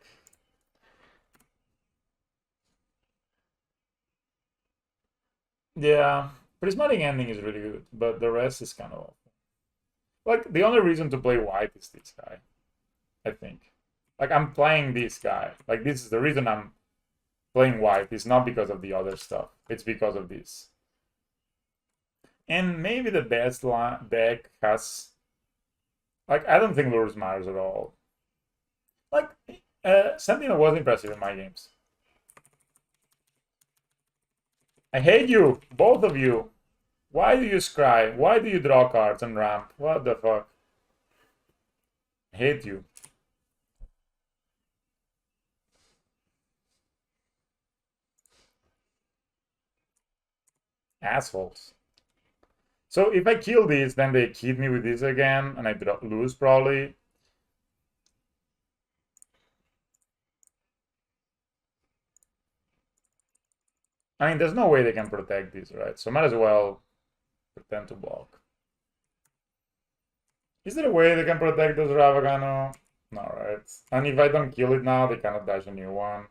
Yeah, Prismatic Ending is really good, but the rest is kind of awful. Like, the only reason to play white is this guy, I think. Like, I'm playing this guy. Like, this is the reason I'm playing white. It's not because of the other stuff. It's because of this. And maybe the best deck has... Like, I don't think Lurrus matters at all. Like, Sentinel was impressive in my games. I hate you, both of you. Why do you scry? Why do you draw cards and ramp? What the fuck? I hate you. Assholes. So if I kill this, then they hit me with this again, and I lose probably. I mean, there's no way they can protect this, right? So might as well pretend to block. Is there a way they can protect this Ravagano? No, right? And if I don't kill it now, they cannot dash a new one.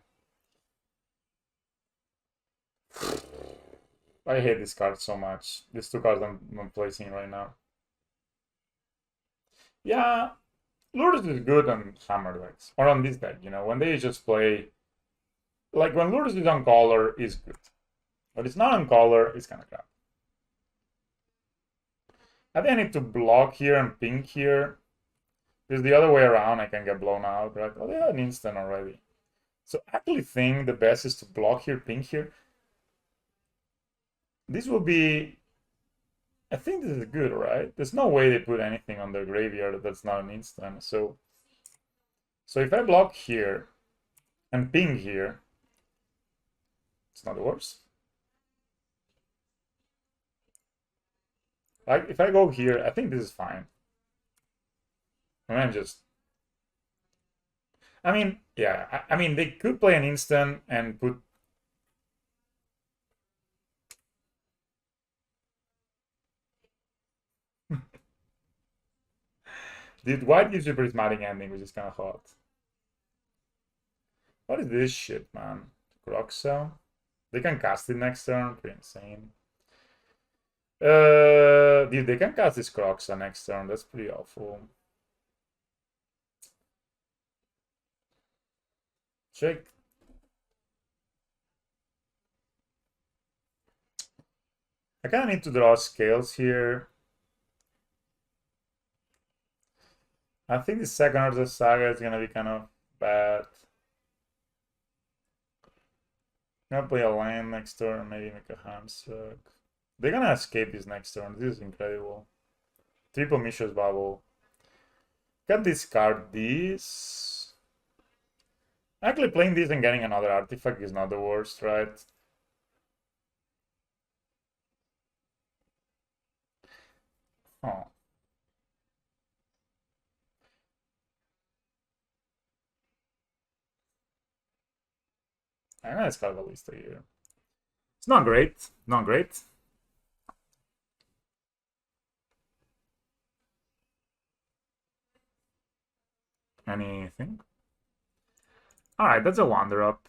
I hate this card so much. These two cards I'm placing right now. Yeah, Lurrus is good on hammer decks. Or on this deck, you know, when they just play... Like, when Lurrus is on color, is good. But it's not on color, it's kind of crap. I think I need to block here and ping here. Because the other way around, I can get blown out, right? Oh, they had an instant already. So I actually think the best is to block here, ping here. This will be... I think this is good, right? There's no way they put anything on their graveyard that's not an instant. So if I block here and ping here, it's not the worst. Like, if I go here, I think this is fine. And I'm just... I mean, yeah, I mean, they could play an instant and put... Dude, white gives you prismatic ending, which is kind of hot. What is this shit, man? Croxel? They can cast it next turn, pretty insane. Dude, they can cast this Croxa next turn, that's pretty awful. Check. I kind of need to draw scales here. I think the second Order Saga is gonna be kind of bad. I'm gonna play a land next turn, maybe make a hamster. They're gonna escape this next turn. This is incredible. Triple Mishra's Bubble. Can discard this. Actually, playing this and getting another artifact is not the worst, right? Oh. I'm gonna discard Ballista here. It's not great. Not great. Anything? Alright, that's a wander up.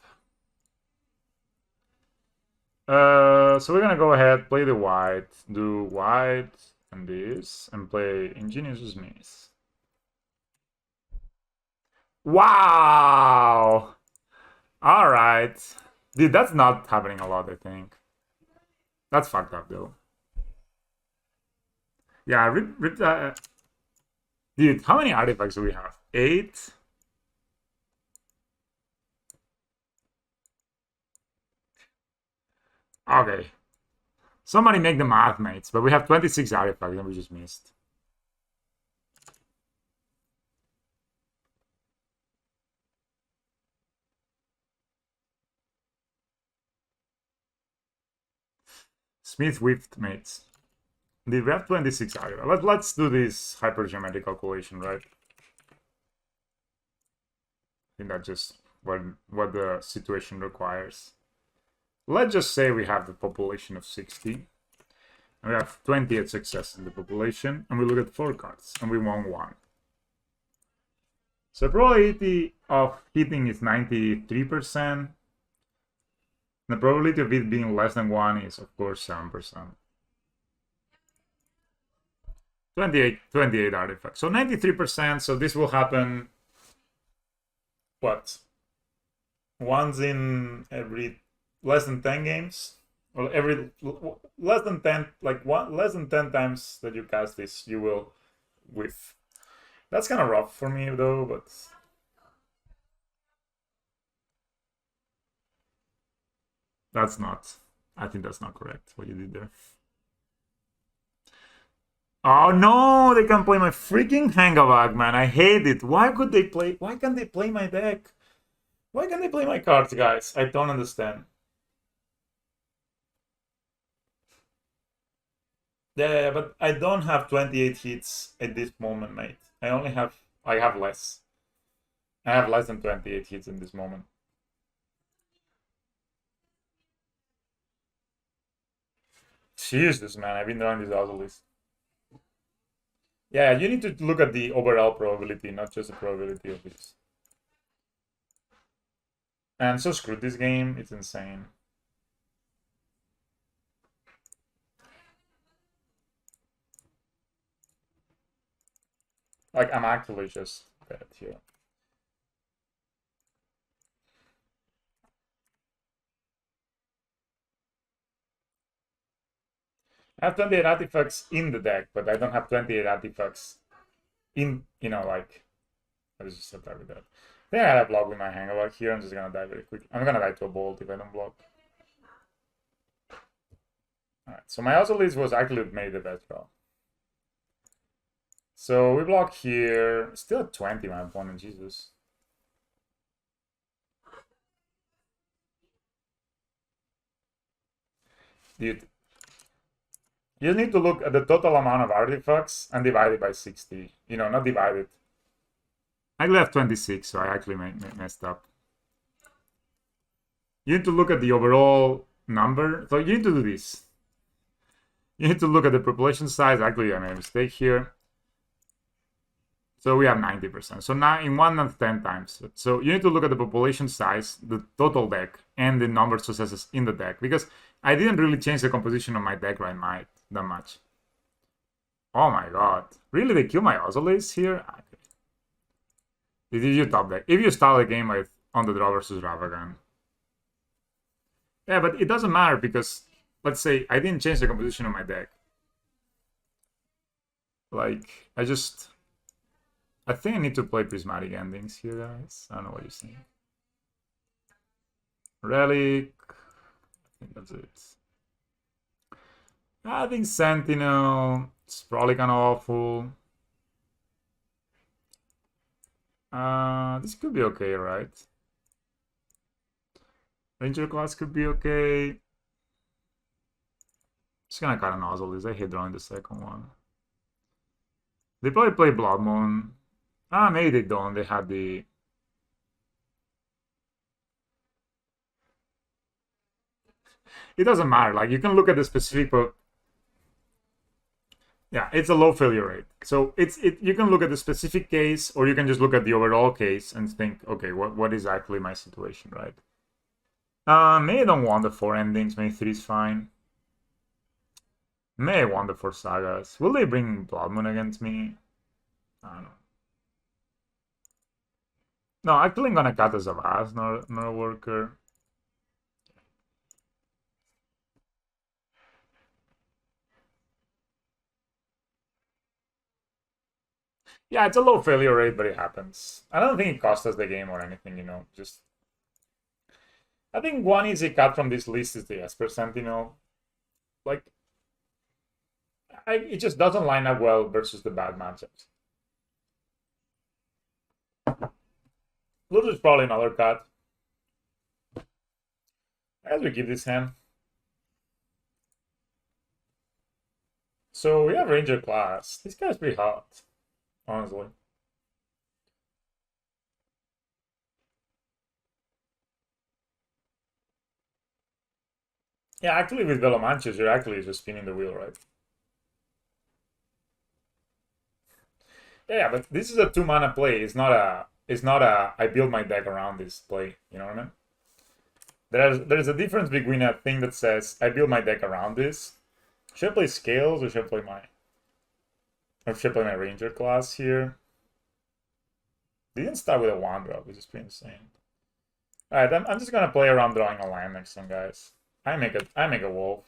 So we're gonna go ahead, play the white, do white and this, and play Ingenious with Miss. Wow! Alright. Dude, that's not happening a lot, I think. That's fucked up, though. Yeah, dude, how many artifacts do we have? 8? Okay. Somebody make the math, mates. But we have 26 artifacts and we just missed. Smith whiffed, mates. Did we have 26 artifacts? Let's do this hypergeometric calculation, right? I think that's just what the situation requires. Let's just say we have the population of 60. And we have 28 success in the population. And we look at 4 cards. And we won 1. So probability of hitting is 93%. The probability of it being less than 1 is, of course, 7%. 28 artifacts. So 93%. So this will happen, what? Once in every less than 10 games? Or every less than 10, like less than 10 times that you cast this, you will whiff. That's kind of rough for me, though, but... That's not... I think that's not correct, what you did there. Oh no, they can play my freaking Hangabag, man. I hate it. Why can't they play my deck? Why can't they play my cards, guys? I don't understand. Yeah, but I don't have 28 hits at this moment, mate. I have less. I have less than 28 hits in this moment. Jesus, man, I've been drawing this other list. Yeah, you need to look at the overall probability, not just the probability of this. And so screwed this game, it's insane. Like, I'm actually just bad here. I have 28 artifacts in the deck, but I don't have 28 artifacts in, like, I was just start with that. I think I had a block with my Hangover here. I'm just gonna die very quick. I'm gonna die to a bolt if I don't block. Alright, so my other list was actually made the best draw. So we block here. Still at 20, my opponent, Jesus. Dude, you need to look at the total amount of artifacts and divide it by 60. Not divide it. I actually have 26, so I actually messed up. You need to look at the overall number. So you need to do this. You need to look at the population size. Actually, I made a mistake here. So we have 90%. So now in 1 and 10 times. So you need to look at the population size, the total deck, and the number of successes in the deck. Because I didn't really change the composition of my deck that much. Oh my god. Really, they kill my Ozolis here? Okay. This is your top deck. If you start the game with on the draw versus Ravagan. Yeah, but it doesn't matter because, let's say, I didn't change the composition of my deck. Like, I think I need to play prismatic endings here, guys. I don't know what you're saying. Relic. I think that's it. I think Sentinel. It's probably kind of awful. This could be okay, right? Ranger class could be okay. Just gonna cut a nozzle this. I hate drawing the second one. They probably play Blood Moon. Maybe they don't. They had the... It doesn't matter. Like, you can look at the specific... Yeah, it's a low failure rate. So you can look at the specific case, or you can just look at the overall case and think, okay, what is actually my situation, right? Maybe I don't want the 4 endings. Maybe 3 is fine. Maybe I want the 4 sagas. Will they bring Blood Moon against me? I don't know. No, actually I'm gonna cut as a Vaz, not a worker. Yeah, it's a low failure rate, but it happens. I don't think it cost us the game or anything, just... I think one easy cut from this list is the Esper Sentinel. Like, it just doesn't line up well versus the bad matchups. Lurrus is probably another cut. As we give this hand. So we have Ranger class. This guy's pretty hot, honestly. Yeah, actually with Velomanches, you're actually just spinning the wheel, right? Yeah, but this is a 2-mana play. It's not a I build my deck around this play, you know what I mean? There's a difference between a thing that says I build my deck around this. Should I play Scales or should I play my Ranger class here? They didn't start with a 1-drop, which is pretty insane. Alright, I'm just gonna play around drawing a land next time, guys. I make a wolf.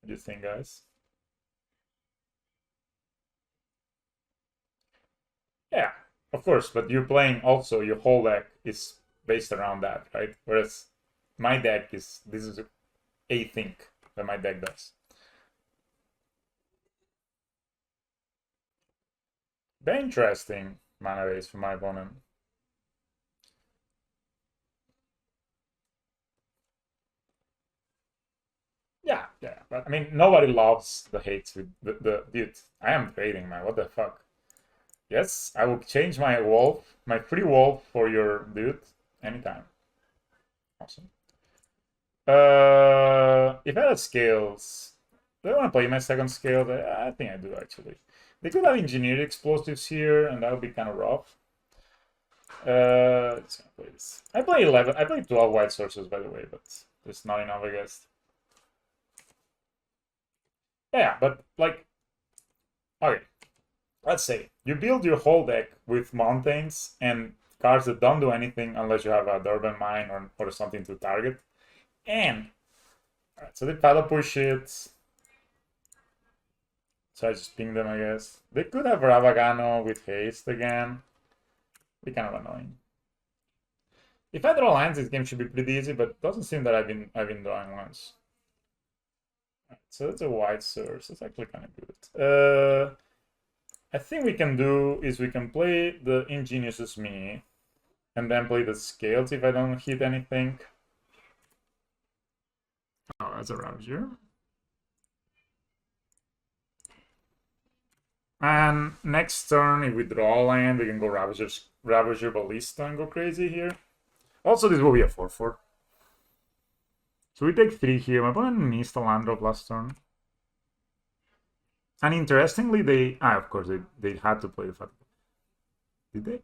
What do you think, guys? Yeah, of course, but you're playing also, your whole deck is based around that, right? Whereas my deck this is a thing that my deck does. Very interesting mana base for my opponent. Yeah, but I mean, nobody loves the hates with the dude. I am trading, man. What the fuck? Yes, I will change my wolf, my free wolf for your dude anytime. Awesome. If I had scales, do I want to play my second scale? I think I do actually. They could have engineered explosives here, and that would be kind of rough. Just gonna play this. I play 11. I play 12 white sources, by the way, but it's not enough, I guess. Yeah, but like, okay. Let's say you build your whole deck with mountains and cards that don't do anything unless you have a Durban Mine or something to target. And alright, so they paddle push it. So I just ping them, I guess. They could have Ravagano with haste again. Be kind of annoying. If I draw lands, this game should be pretty easy, but it doesn't seem that I've been drawing lands. Right, so that's a white source. That's actually kind of good. I think we can do is we can play the Ingenious as me, and then play the Scales if I don't hit anything. Oh, that's a Ravager. And next turn, if we draw land, we can go Ravager Ballista and go crazy here. Also, this will be a 4/4. So we take 3 here. My opponent missed a land drop last turn. And interestingly, of course, they had to play the Fatal. Did they?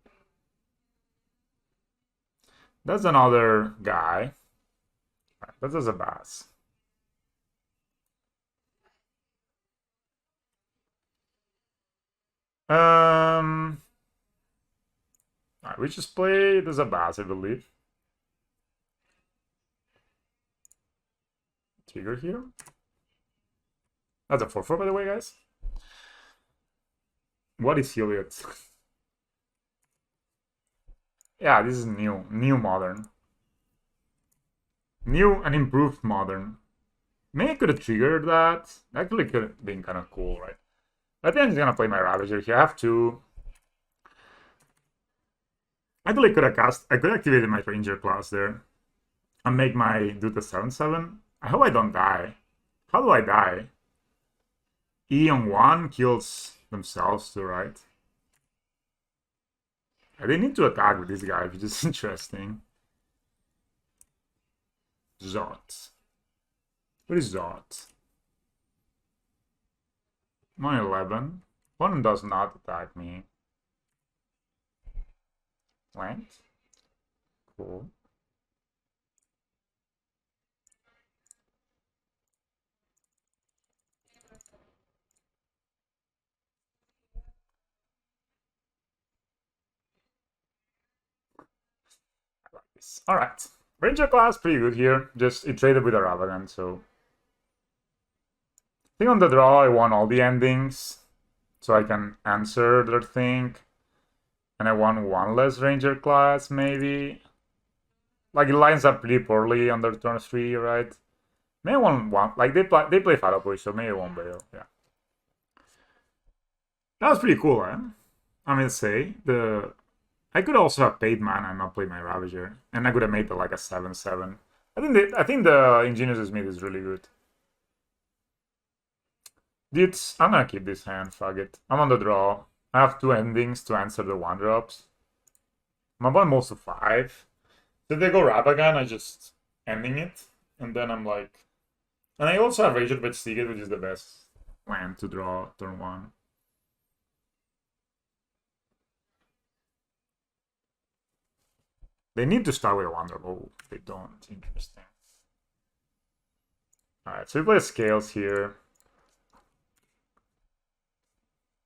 That's another guy. That's just a bass. Alright, we just play there's a bass, I believe. Trigger here. That's a 4/4, by the way, guys. What is Heliot? Yeah, this is new modern. New and improved modern. Maybe I could have triggered that. Actually could have been kind of cool, right? I think I'm just gonna play my Ravager here. I have to. Actually could have I could activate my Ranger class there. And make my dude a 7/7. I hope I don't die. How do I die? E on 1 kills themselves too, right? I didn't need to attack with this guy, which is interesting. Zot. What is Zot? 111. One does not attack me. Land. Cool. All right, Ranger class pretty good here. Just it traded with a Ravagan, so I think on the draw I won all the endings, so I can answer their thing, and I won one less Ranger class maybe. Like, it lines up pretty poorly under turn 3, right? Maybe one, like, they play Fado push, so maybe one bail, yeah. That was pretty cool, eh? I mean, say, I could also have paid mana and not play my Ravager, and I could have made it like a 7/7. I think the Ingenious Smith is really good. Dude, I'm gonna keep this hand, fuck it. I'm on the draw. I have 2 endings to answer the 1-drops. My bottom moves to 5. If they go Rabagan, I just ending it, and then I'm like... And I also have Raged Witch Seagate, which is the best land to draw turn 1. They need to start with a 1-drop. Oh, they don't. Interesting. Alright, so we play Scales here.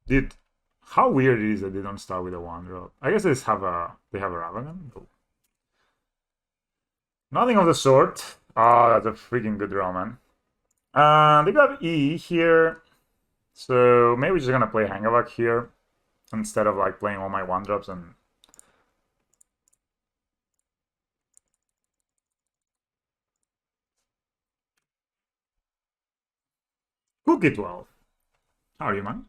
Dude, how weird it is that they don't start with a 1-drop. I guess they have a Rabagan? No. Nothing of the sort. Oh, that's a freaking good draw, man. They got E here. So maybe we're just gonna play Hangavak here instead of like playing all my 1-drops and... Cookie 12. How are you, man?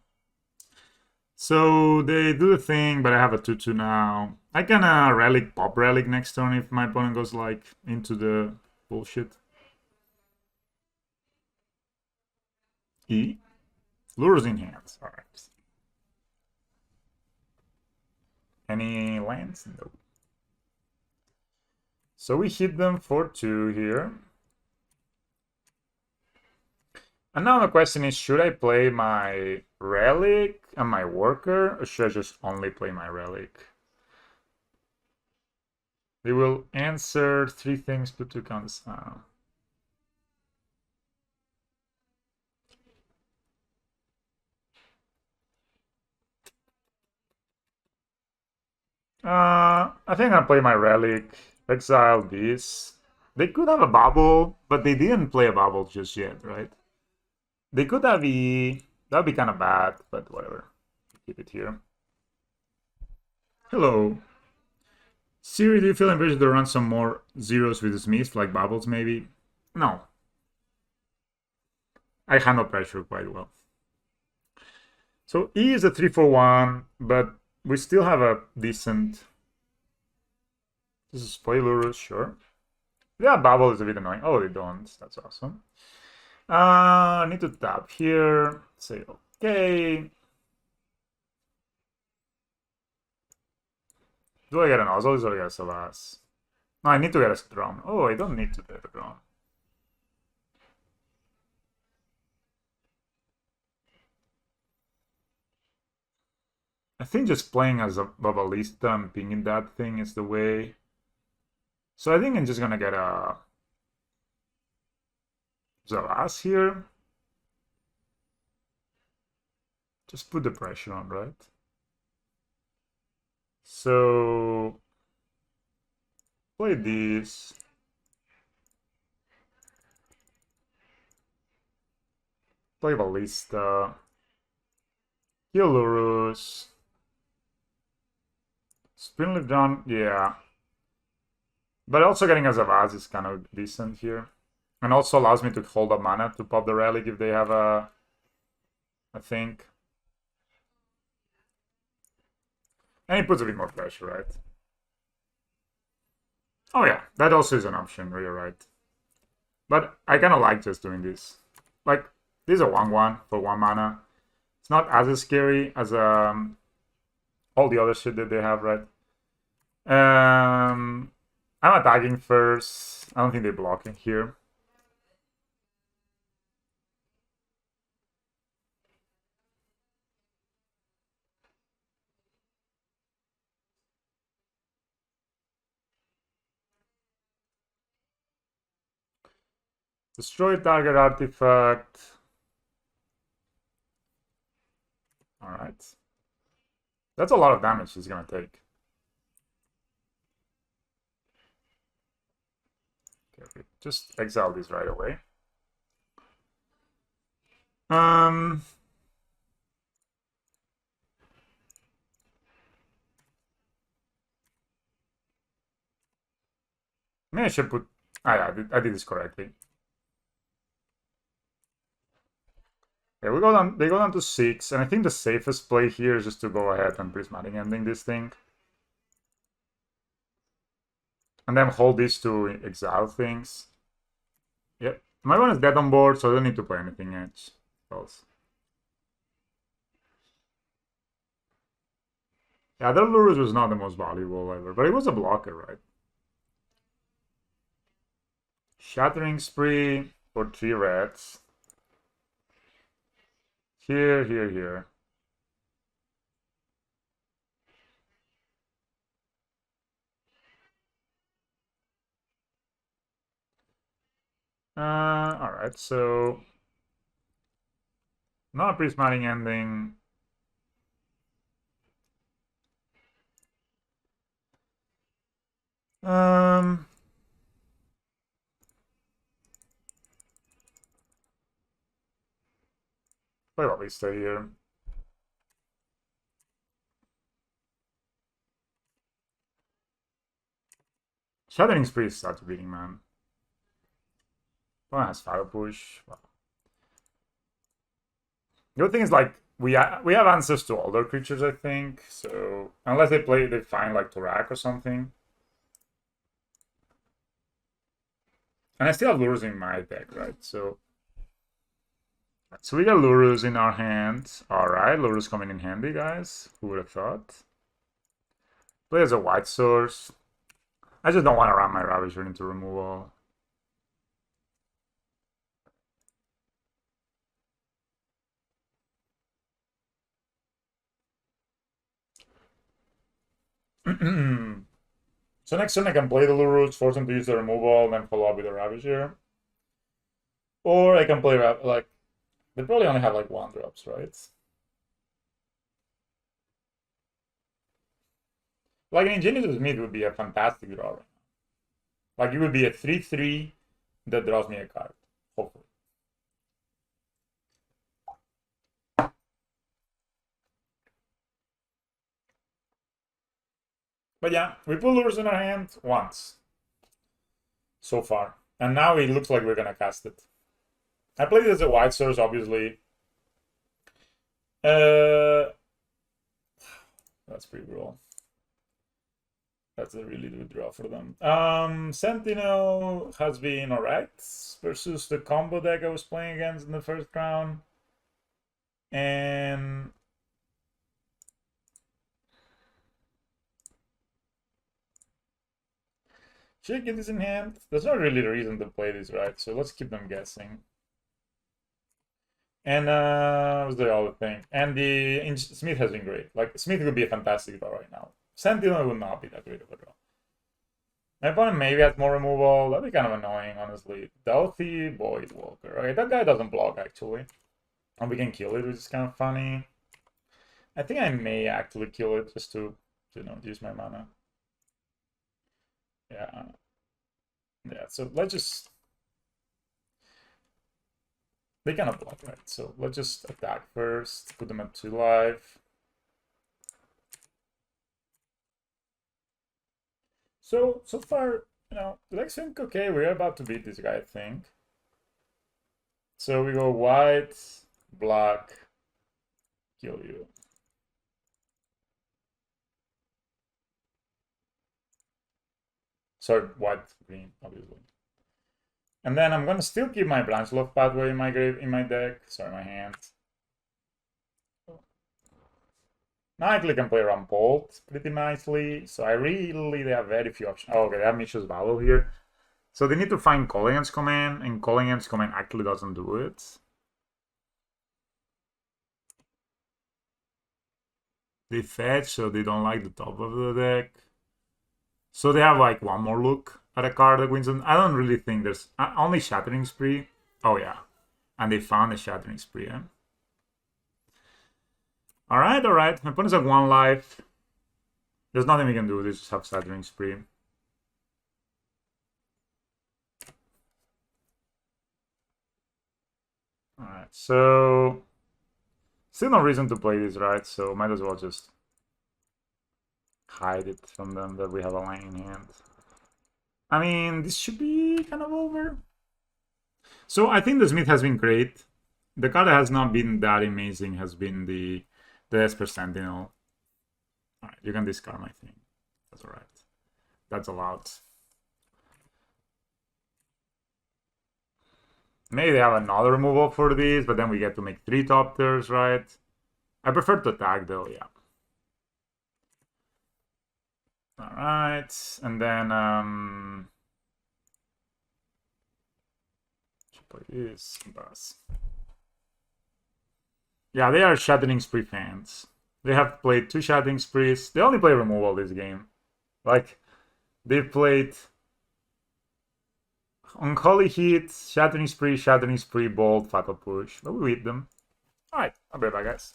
So they do the thing, but I have a 2/2 now. I can relic, pop relic next turn if my opponent goes like into the bullshit. E. Lures in hands. Alright. Any lands? No. So we hit them for 2 here. And now the question is, should I play my relic and my worker, or should I just only play my relic? They will answer 3 things, put 2 counters. I think I'm gonna play my relic, exile this. They could have a bubble, but they didn't play a bubble just yet, right? They could have E. That'd be kind of bad, but whatever. Keep it here. Hello. Siri, do you feel encouraged to run some more zeros with Smith, like bubbles maybe? No. I handle pressure quite well. So E is a 3/4/1, but we still have a decent... This is play Lurrus, sure. Yeah, bubble is a bit annoying. Oh, they don't. That's awesome. I need to tap here. Say okay. Do I get an Ozzles or I get a Savas? No, I need to get a drum. Oh, I don't need to get a drum. I think just playing as a Babalista and pinging that thing is the way. So I think I'm just gonna get a Zavas here. Just put the pressure on, right? So play this. Play Ballista. Heal Lurrus. Spinleaf down, yeah. But also getting a Zavaz is kind of decent here. And also allows me to hold up mana to pop the relic if they have a think. And it puts a bit more pressure, right? Oh yeah, that also is an option, you're right. But I kind of like just doing this. Like, this is a 1/1 for 1 mana. It's not as scary as all the other shit that they have, right? I'm attacking first. I don't think they're blocking here. Destroy target artifact. Alright. That's a lot of damage he's gonna take. Okay, just exile this right away. Maybe I should put... Ah, yeah, I did this correctly. Yeah, we go down. They go down to 6, and I think the safest play here is just to go ahead and prismatic ending this thing, and then hold these to exile things. Yep, my one is dead on board, so I don't need to play anything else. Yeah, the Lurrus was not the most valuable ever, but it was a blocker, right? Shattering Spree for 3 reds. Here, here, here. Alright, so... Not a prismatic ending. Um... Probably stay here. Shattering Spree is such a beating, man. One has Fire Push. Wow. The other thing is, like, we have answers to all their creatures, I think. So unless they find like Torak or something. And I still have Lurrus in my deck, right? So we got Lurrus in our hands. Alright, Lurrus coming in handy, guys. Who would have thought? Play as a white source. I just don't want to run my Ravager into removal. So next turn I can play the Lurrus, force them to use the removal, and then follow up with the Ravager. Or I can play, like, they probably only have like 1-drops, right? Like an Ingenious Smith would be a fantastic draw right now. Like it would be a 3/3 that draws me a card, hopefully. But yeah, we put Lurrus in our hand once so far. And now it looks like we're gonna cast it. I played it as a white source, obviously. That's pretty brutal. That's a really good draw for them. Sentinel has been alright versus the combo deck I was playing against in the first round. And should I get this in hand? There's not really a reason to play this, right? So let's keep them guessing. And what's the other thing? And the Smith has been great. Like Smith would be a fantastic draw right now. Sentinel would not be that great of a draw. My opponent maybe has more removal. That'd be kind of annoying, honestly. Delphi Void Walker. Okay, that guy doesn't block actually. And we can kill it, which is kind of funny. I think I may actually kill it just to use my mana. Yeah. Yeah, so let's just... They cannot block, right? So let's just attack first, put them at 2 life. So far, the deck's think okay. We're about to beat this guy, I think. So we go white, black, kill you. Sorry, white, green, obviously. And then I'm gonna still keep my Branchloft Pathway in my deck. Sorry, my hand. Now I can play around Bolt pretty nicely. So they have very few options. Oh, okay, they have Mishra's Battle here. So they need to find Collingham's Command, and Collingham's Command actually doesn't do it. They fetch, so they don't like the top of the deck. So they have like one more look at a card that wins them. I don't really think there's only Shattering Spree. Oh yeah, and they found a Shattering Spree. Eh? All right. My opponent's at 1 life. There's nothing we can do. They just have Shattering Spree. All right. So still no reason to play this, right? So might as well just hide it from them that we have a line in hand. I mean, this should be kind of over. So I think the Smith has been great. The card that has not been that amazing has been the Esper Sentinel. Alright, you can discard my thing. That's alright. That's allowed. Maybe they have another removal for these, but then we get to make 3 top tiers, right? I prefer to attack though, yeah. Alright, and then play this bus. Yeah, they are Shattering Spree fans. They have played 2 Shattering Sprees. They only play removal this game. Like, they've played Unholy Heat, Shattering Spree, Bolt, Fatal Push. But we beat them. Alright, I'll be right back, guys.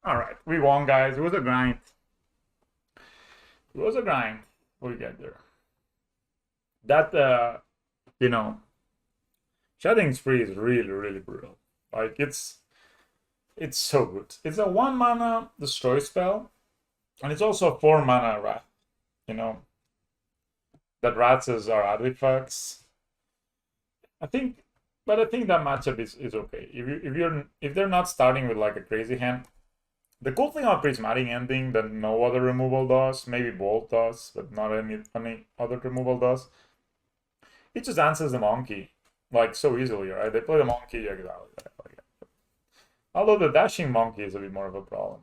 Alright, we won, guys. It was a grind. It was a grind. We get there. That, you know, Shattering Spree is really, really brutal. Like, it's so good. It's a 1 mana destroy spell, and it's also a 4 mana wrath. You know, that wraths are artifacts. I think that matchup is okay. If they're not starting with like a crazy hand. The cool thing about Prismatic Ending that no other removal does, maybe Bolt does, but not any other removal does, it just answers the monkey like so easily, right? They play the monkey, exactly. Although the dashing monkey is a bit more of a problem.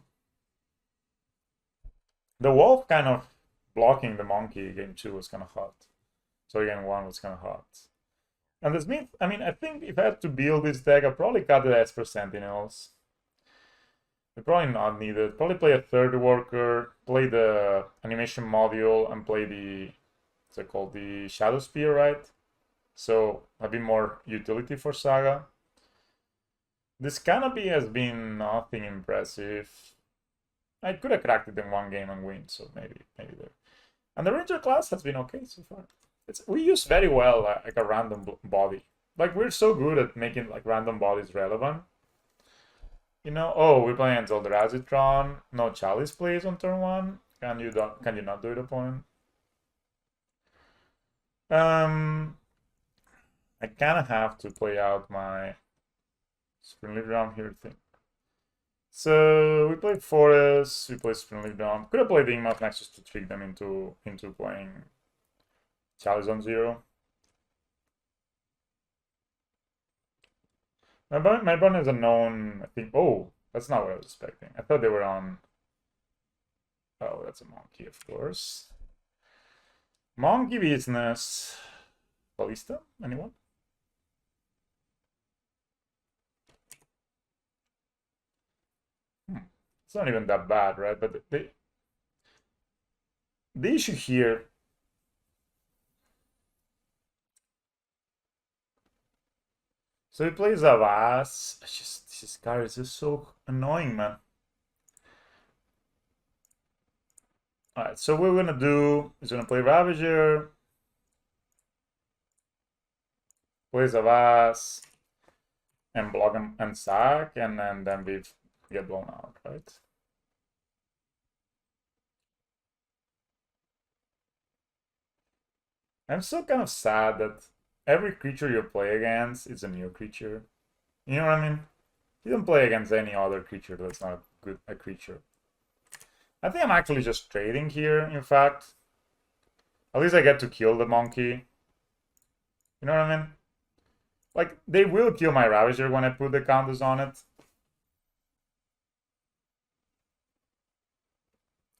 The wolf kind of blocking the monkey game 2 was kind of hot. So game 1 was kind of hot. And the Smith, I mean, I think if I had to build this deck, I'd probably cut the Esper Sentinels. They're probably not needed. Probably play a third worker, play the animation module, and play the, what's it called, the Shadow Spear, right? So a bit more utility for Saga. This canopy has been nothing impressive. I could have cracked it in 1 game and win, so maybe there. And the Ranger class has been okay so far. We use very well like a random body. Like, we're so good at making like random bodies relevant. You know, oh, we're playing Eldrazi. No Chalice plays on turn 1. Can you not do it, opponent? I kind of have to play out my Springleaf Drum here thing. So we played Forest, we played Springleaf Drum. Could have played the Ingenious Nexus to trick them into playing Chalice on 0. My opponent is a known, I think. Oh, that's not what I was expecting. I thought they were on. Oh, that's a monkey, of course. Monkey business. Ballista? Anyone? It's not even that bad, right? But the issue here. So he plays Avas. This card is just so annoying, man. Alright, so what we're gonna do is gonna play Ravager. Plays Avas. And block him and sack, and then we get blown out, right? I'm still kind of sad that every creature you play against is a new creature. You know what I mean? You don't play against any other creature that's not a creature. I think I'm actually just trading here, in fact. At least I get to kill the monkey. You know what I mean? Like, they will kill my Ravager when I put the counters on it.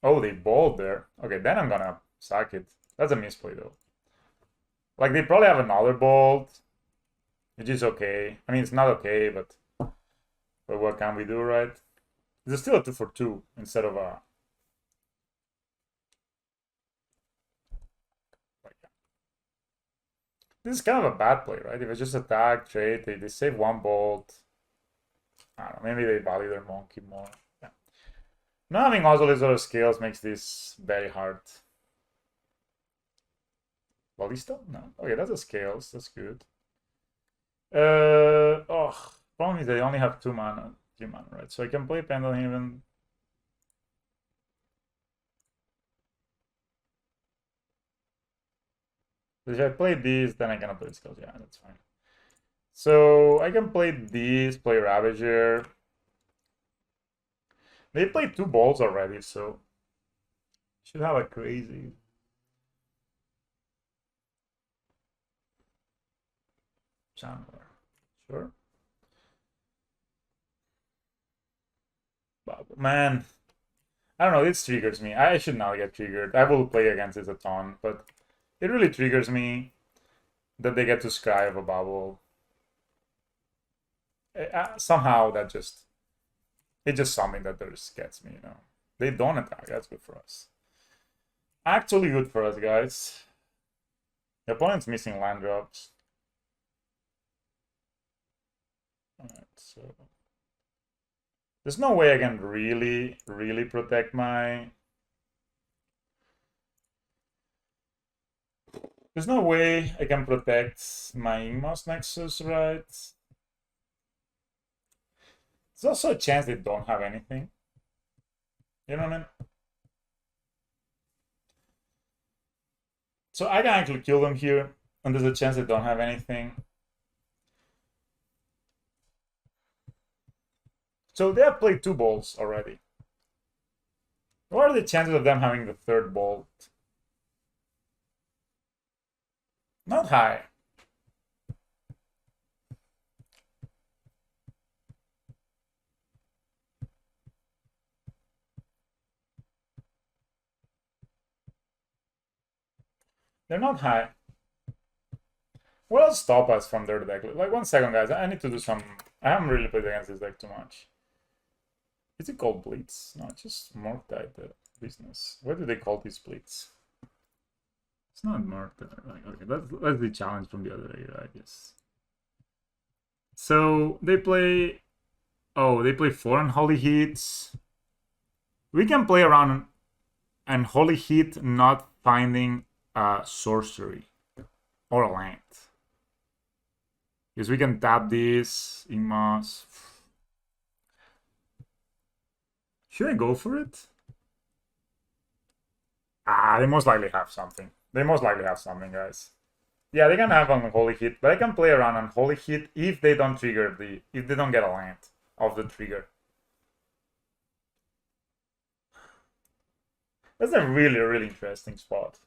Oh, they bowled there. Okay, then I'm gonna sack it. That's a misplay, though. Like, they probably have another bolt, which is okay. I mean, it's not okay, but what can we do, right? It's still a 2 for 2 instead of a... This is kind of a bad play, right? If it's just attack, trade, they save 1 bolt. I don't know, maybe they value their monkey more. Yeah. Not having Ozol's or scales makes this very hard. Ballista? No. Okay, that's a scales. That's good. Problem is they only have 2 mana, 3 mana, right? So I can play Pendelhaven. If I play these, then I cannot play skills. Yeah, that's fine. So I can play these, play Ravager. They played 2 balls already, so should have a crazy. Chandler. Sure. But man, I don't know, this triggers me. I should not get triggered. I will play against this a ton, but it really triggers me that they get to Scribe a bubble. Somehow that just, it's just something that just gets me, you know. They don't attack, that's good for us. Actually good for us, guys. The opponent's missing land drops. Alright, so there's no way I can really protect my... There's no way I can protect my Ingenious Nexus, right? There's also a chance they don't have anything. You know what I mean? So I can actually kill them here, and there's a chance they don't have anything. So they have played 2 balls already. What are the chances of them having the 3rd ball? Not high. They're not high. What else stop us from their deck? Like, 1 second, guys. I need to do some... I haven't really played against this deck too much. Is it called Blitz? No, it's just Mortide business. What do they call these Blitz? It's not Mortide. Like, okay, that's the challenge from the other day, I guess. So they play... Oh, they play 4 Unholy Heats. We can play around and Holy Heat not finding a sorcery or a land. Because we can tap this, Ingmas. Should I go for it? They most likely have something. They most likely have something, guys. Yeah, they can have Unholy Hit, but I can play around Unholy Hit if they don't trigger if they don't get a land of the trigger. That's a really interesting spot.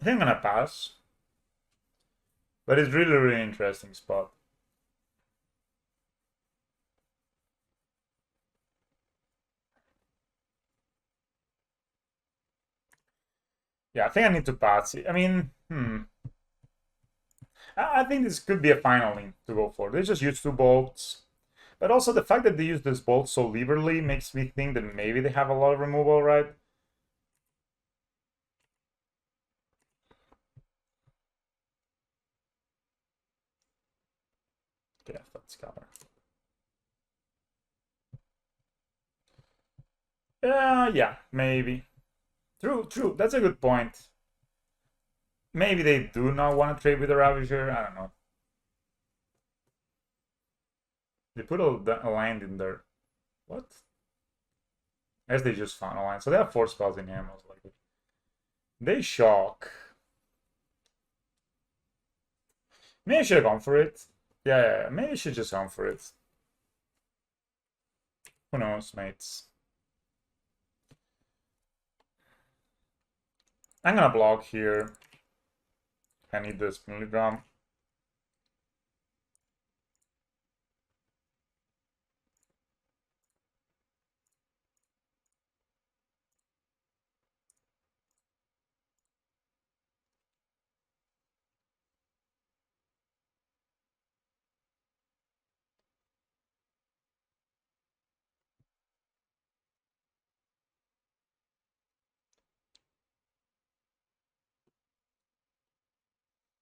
I think I'm gonna pass. But it's really interesting spot. Yeah, I think I need to pass it. I mean, I think this could be a final link to go for. They just use 2 bolts. But also the fact that they use this bolt so liberally makes me think that maybe they have a lot of removal, right? Okay, that's cover. Yeah, maybe. True. That's a good point. Maybe they do not want to trade with the Ravager. I don't know. They put a land in there. What? I guess they just found a land. So they have 4 spells in hand, most likely. They shock. Maybe I should have gone for it. Yeah, maybe I should just gone for it. Who knows, mates? I'm gonna block here. I need this milligram.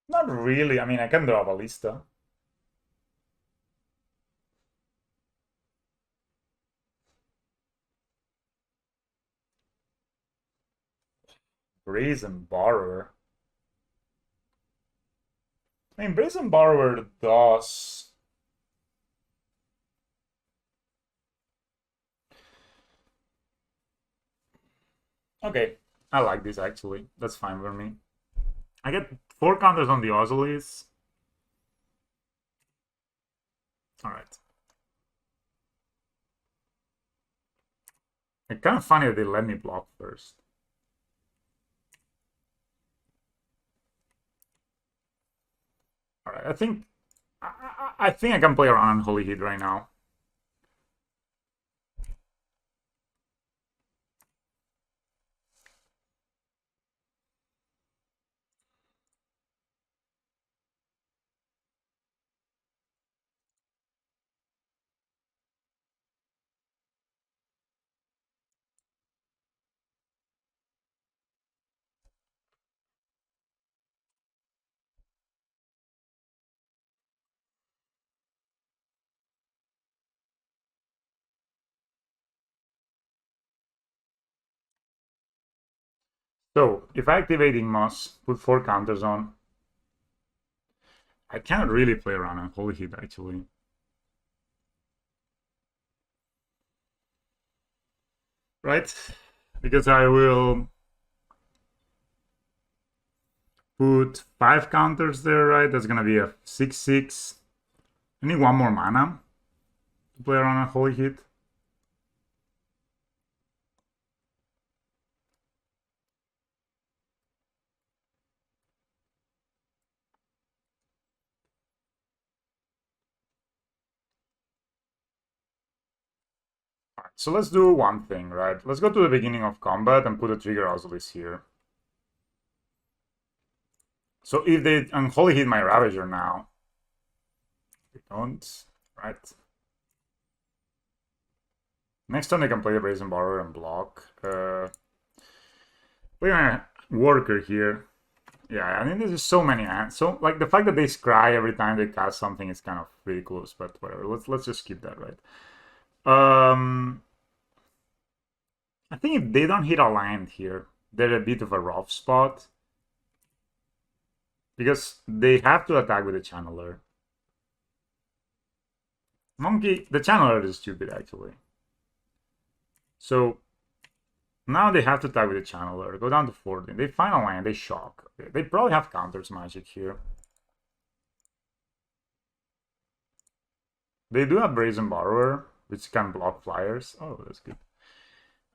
Not really. I mean, I can draw a ballista. Brazen Borrower. I mean, Brazen Borrower does... Okay, I like this actually. That's fine for me. I get 4 counters on the Ozolis. Alright. It's kind of funny that they let me block first. Alright, I think I think I can play around on Holy Heat right now. So, if I activate Ingenious, put 4 counters on, I can't really play around on Holy Heat actually. Right? Because I will put 5 counters there, right? That's gonna be a 6/6. I need 1 more mana to play around on Holy Heat. So let's do one thing, right? Let's go to the beginning of combat and put a trigger Ozolis here. So if they unholy hit my Ravager now, they don't, right? Next turn they can play the Brazen Borrower and block. Play my Worker here. Yeah, I mean, there's so many ants. So, like, the fact that they scry every time they cast something is kind of ridiculous, but whatever. Let's just skip that, right? I think if they don't hit a land here, they're a bit of a rough spot. Because they have to attack with the Channeler. Monkey, the Channeler is stupid, actually. So, now they have to attack with the Channeler. Go down to 14. They find a land, they shock. Okay. They probably have counters magic here. They do have Brazen Borrower, which can block flyers. Oh, that's good.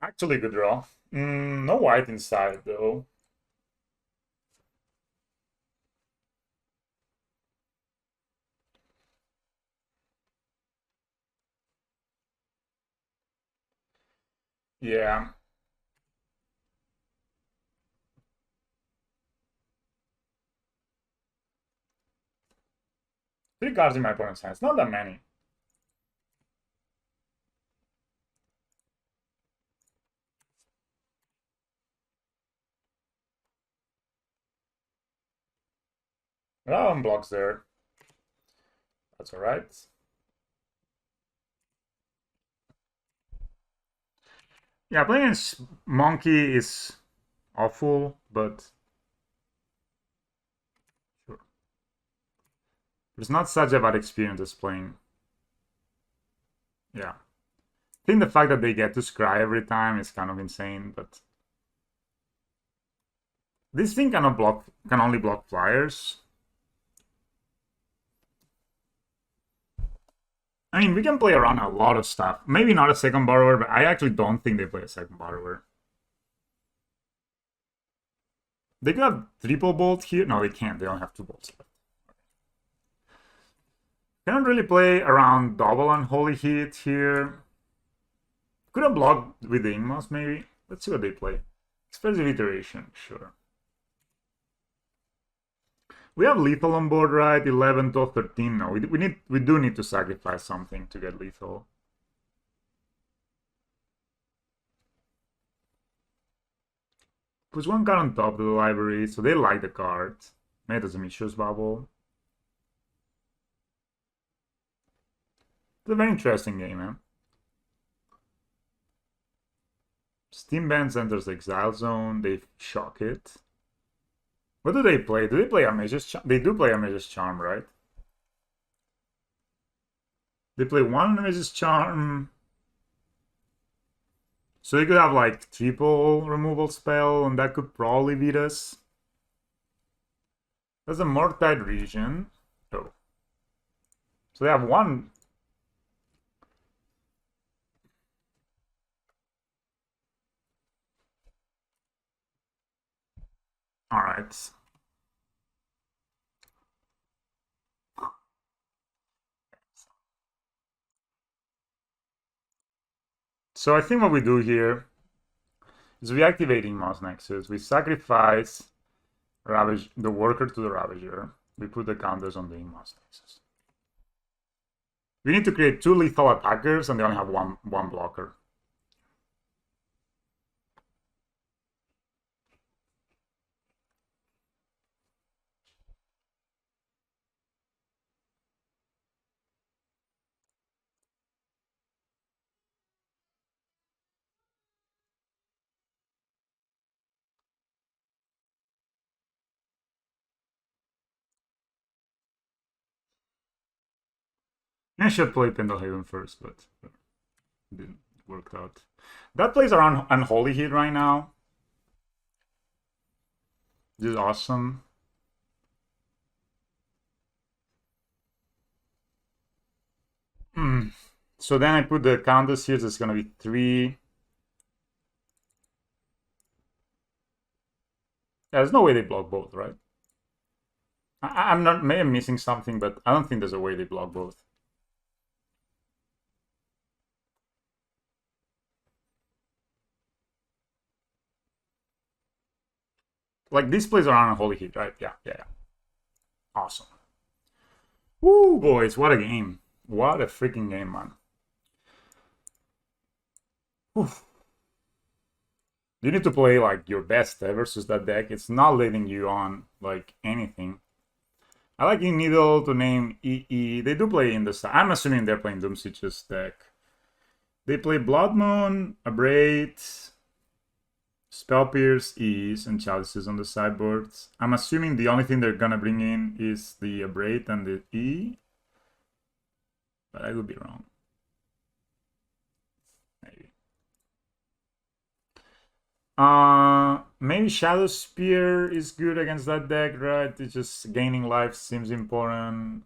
Actually, good draw. No white inside, though. Yeah. 3 cards in my opponent's hands. Not that many. One blocks there. That's alright. Yeah, playing Monkey is awful, but sure. It's not such a bad experience as playing. Yeah. I think the fact that they get to scry every time is kind of insane, but this thing can only block flyers. I mean, we can play around a lot of stuff. Maybe not a second borrower, but I actually don't think they play a second borrower. They could have triple bolt here. No, they can't. They don't have 2 bolts left. Cannot really play around double unholy heat here. Could have blocked with the Ingmas, maybe. Let's see what they play. Expensive iteration, sure. We have lethal on board, right? 11, 12, 13. No, we do need to sacrifice something to get lethal. Puts 1 card on top of the library, so they like the card. Made some issues bubble. It's a very interesting game, man. Steam Bands enters the Exile Zone. They shock it. What do they play? Do they play Amaze's Charm? They do play Amaze's Charm, right? They play one Amaze's Charm. So they could have like triple removal spell, and that could probably beat us. That's a Mortide region. Oh. So they have one. All right. So I think what we do here is we activate Mouse Nexus. We sacrifice the worker to the Ravager. We put the counters on the Mouse Nexus. We need to create 2 lethal attackers, and they only have one blocker. I should play Pendlehaven first, but didn't work out. That plays around Unholy Heat right now. This is awesome. So then I put the counters here. There's gonna be 3. There's no way they block both, right? I'm not. Maybe I'm missing something, but I don't think there's a way they block both. Like, this plays around Unholy Heat, right? Yeah. Awesome. Woo, boys, what a game. What a freaking game, man. Oof. You need to play, like, your best versus that deck. It's not letting you on, like, anything. I like in Needle to name EE. They do play in the side. I'm assuming they're playing Doomsitch's deck. They play Blood Moon, Abrade, Spell Pierce, Ease, and Chalices on the sideboards. I'm assuming the only thing they're gonna bring in is the Abrade and the E. But I could be wrong. Maybe. Maybe Shadow Spear is good against that deck, right? It's just gaining life seems important.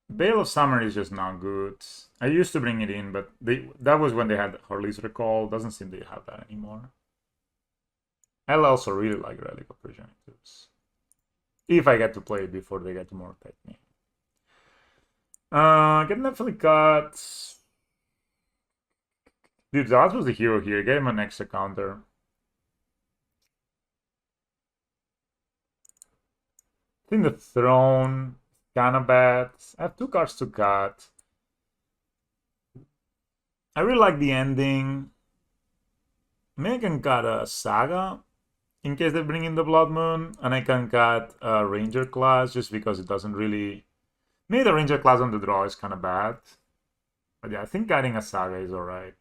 Veil of Summer is just not good. I used to bring it in, but that was when they had Harley's Recall. Doesn't seem they have that anymore. I also really like Relic of Progenitors. If I get to play it before they get to Mortite me. Get definitely cut. Dude, that was the hero here. Get him an extra counter. I think the Throne kind of bad. I have 2 cards to cut. I really like the ending. Maybe I can cut a Saga in case they bring in the Blood Moon, and I can cut a Ranger class just because it doesn't really. Maybe the Ranger class on the draw is kind of bad. But yeah, I think cutting a Saga is alright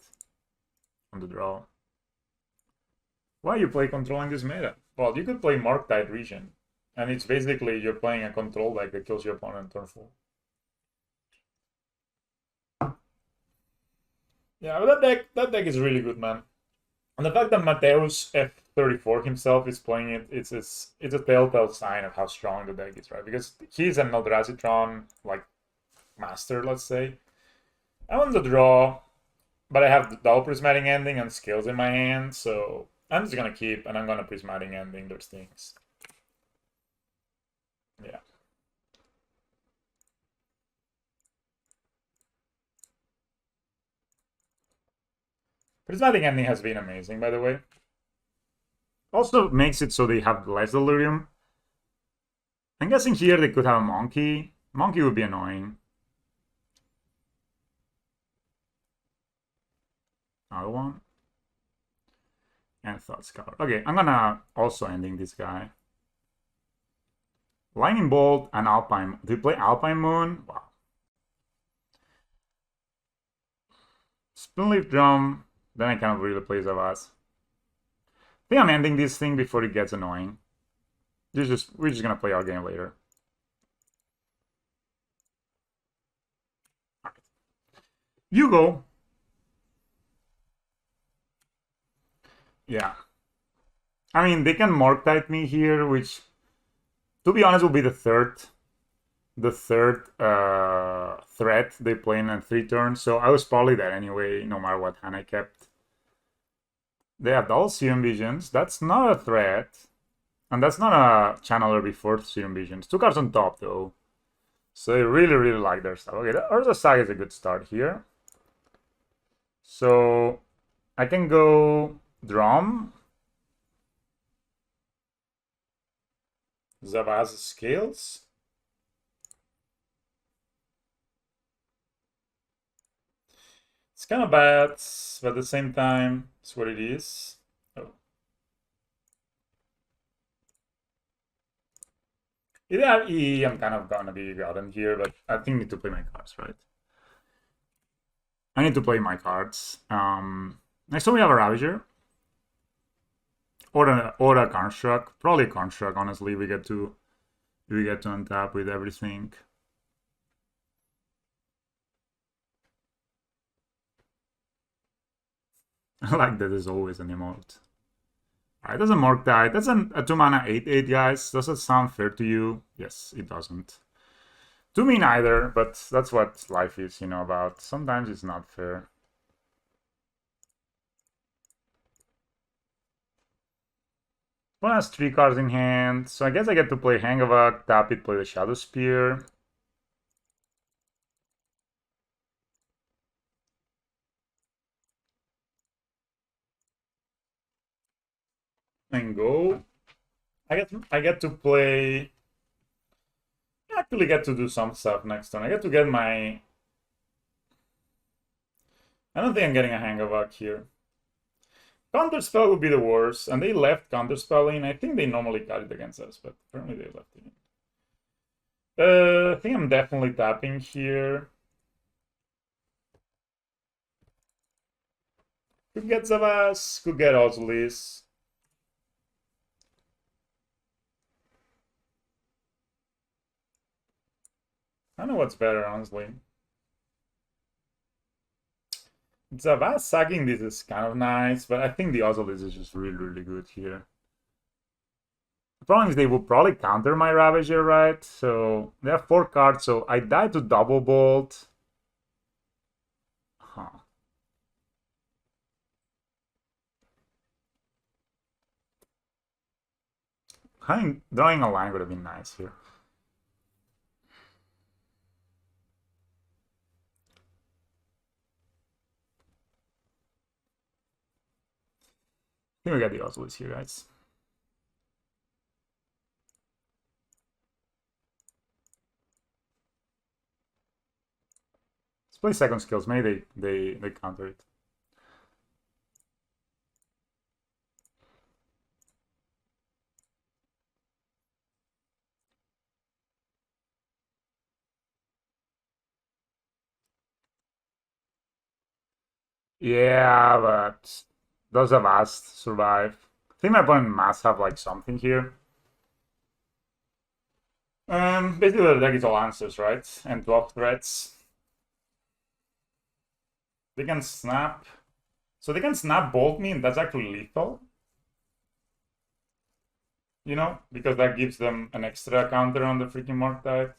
on the draw. Why you play controlling this meta? Well, you could play Mortide Region, and it's basically you're playing a control deck that kills your opponent turn 4. Yeah, but that deck is really good, man. And the fact that Mateus F34 himself is playing it, it's a telltale sign of how strong the deck is, right? Because he's an Eldrazi-tron, like, master, let's say. I'm on the draw, but I have the double Prismatic Ending and skills in my hand, so I'm just gonna keep, and I'm gonna Prismatic Ending those things. Yeah. Prismatic Ending has been amazing, by the way. Also makes it so they have less Delirium. I'm guessing here they could have a Monkey. Monkey would be annoying. Another one. And Thought Scout. Okay, I'm gonna also ending this guy. Lightning Bolt and Alpine. Do you play Alpine Moon? Wow. Spoonleaf Drum, then I cannot really play Zavas. I think I'm ending this thing before it gets annoying. We're just gonna play our game later. Right. You go. Yeah. I mean, they can Morktite me here, which, to be honest, will be the third threat they play in 3 turns. So I was probably dead anyway, no matter what hand I kept. They have all Serum Visions. That's not a threat. And that's not a channeler before Serum Visions. 2 cards on top, though. So they really, really like their stuff. Okay, the Urza Saga is a good start here. So I can go Drum. Zavaz Scales. It's kind of bad, but at the same time, it's what it is. Oh. Yeah, I'm kind of gonna be gotten here, but I think I need to play my cards, right? I need to play my cards. Next time we have a Ravager. Or a Construct. Probably Construct, honestly. We get to untap with everything. I like that there's always an emote. Alright, that's a Morktite. That's a 2-mana 8/8, guys. Does that sound fair to you? Yes, it doesn't. To me neither, but that's what life is, about. Sometimes it's not fair. One has 3 cards in hand, so I guess I get to play Hangavak, tap it, play the Shadow Spear. And go. I get to play. I actually get to do some stuff next turn. I get to get my. I don't think I'm getting a Hangavak here. Counterspell would be the worst, and they left Counterspell in. I think they normally got it against us, but apparently they left it in. I think I'm definitely tapping here. Could get Zavas, could get Ozlis. I don't know what's better, honestly. Zavas sagging this is kind of nice, but I think the Ozlis is just really, really good here. The problem is they will probably counter my Ravager, right? So they have 4 cards, so I die to Double Bolt. Huh. Drawing a line would have been nice here. I think we got the Ozlis here, guys. Let's play second skills. Maybe they counter it. Yeah, but does a Vast survive? I think my opponent must have like something here. Basically the deck is all answers, right? And 12 threats. They can snap. So they can snap bolt me, and that's actually lethal. Because that gives them an extra counter on the freaking Morktite.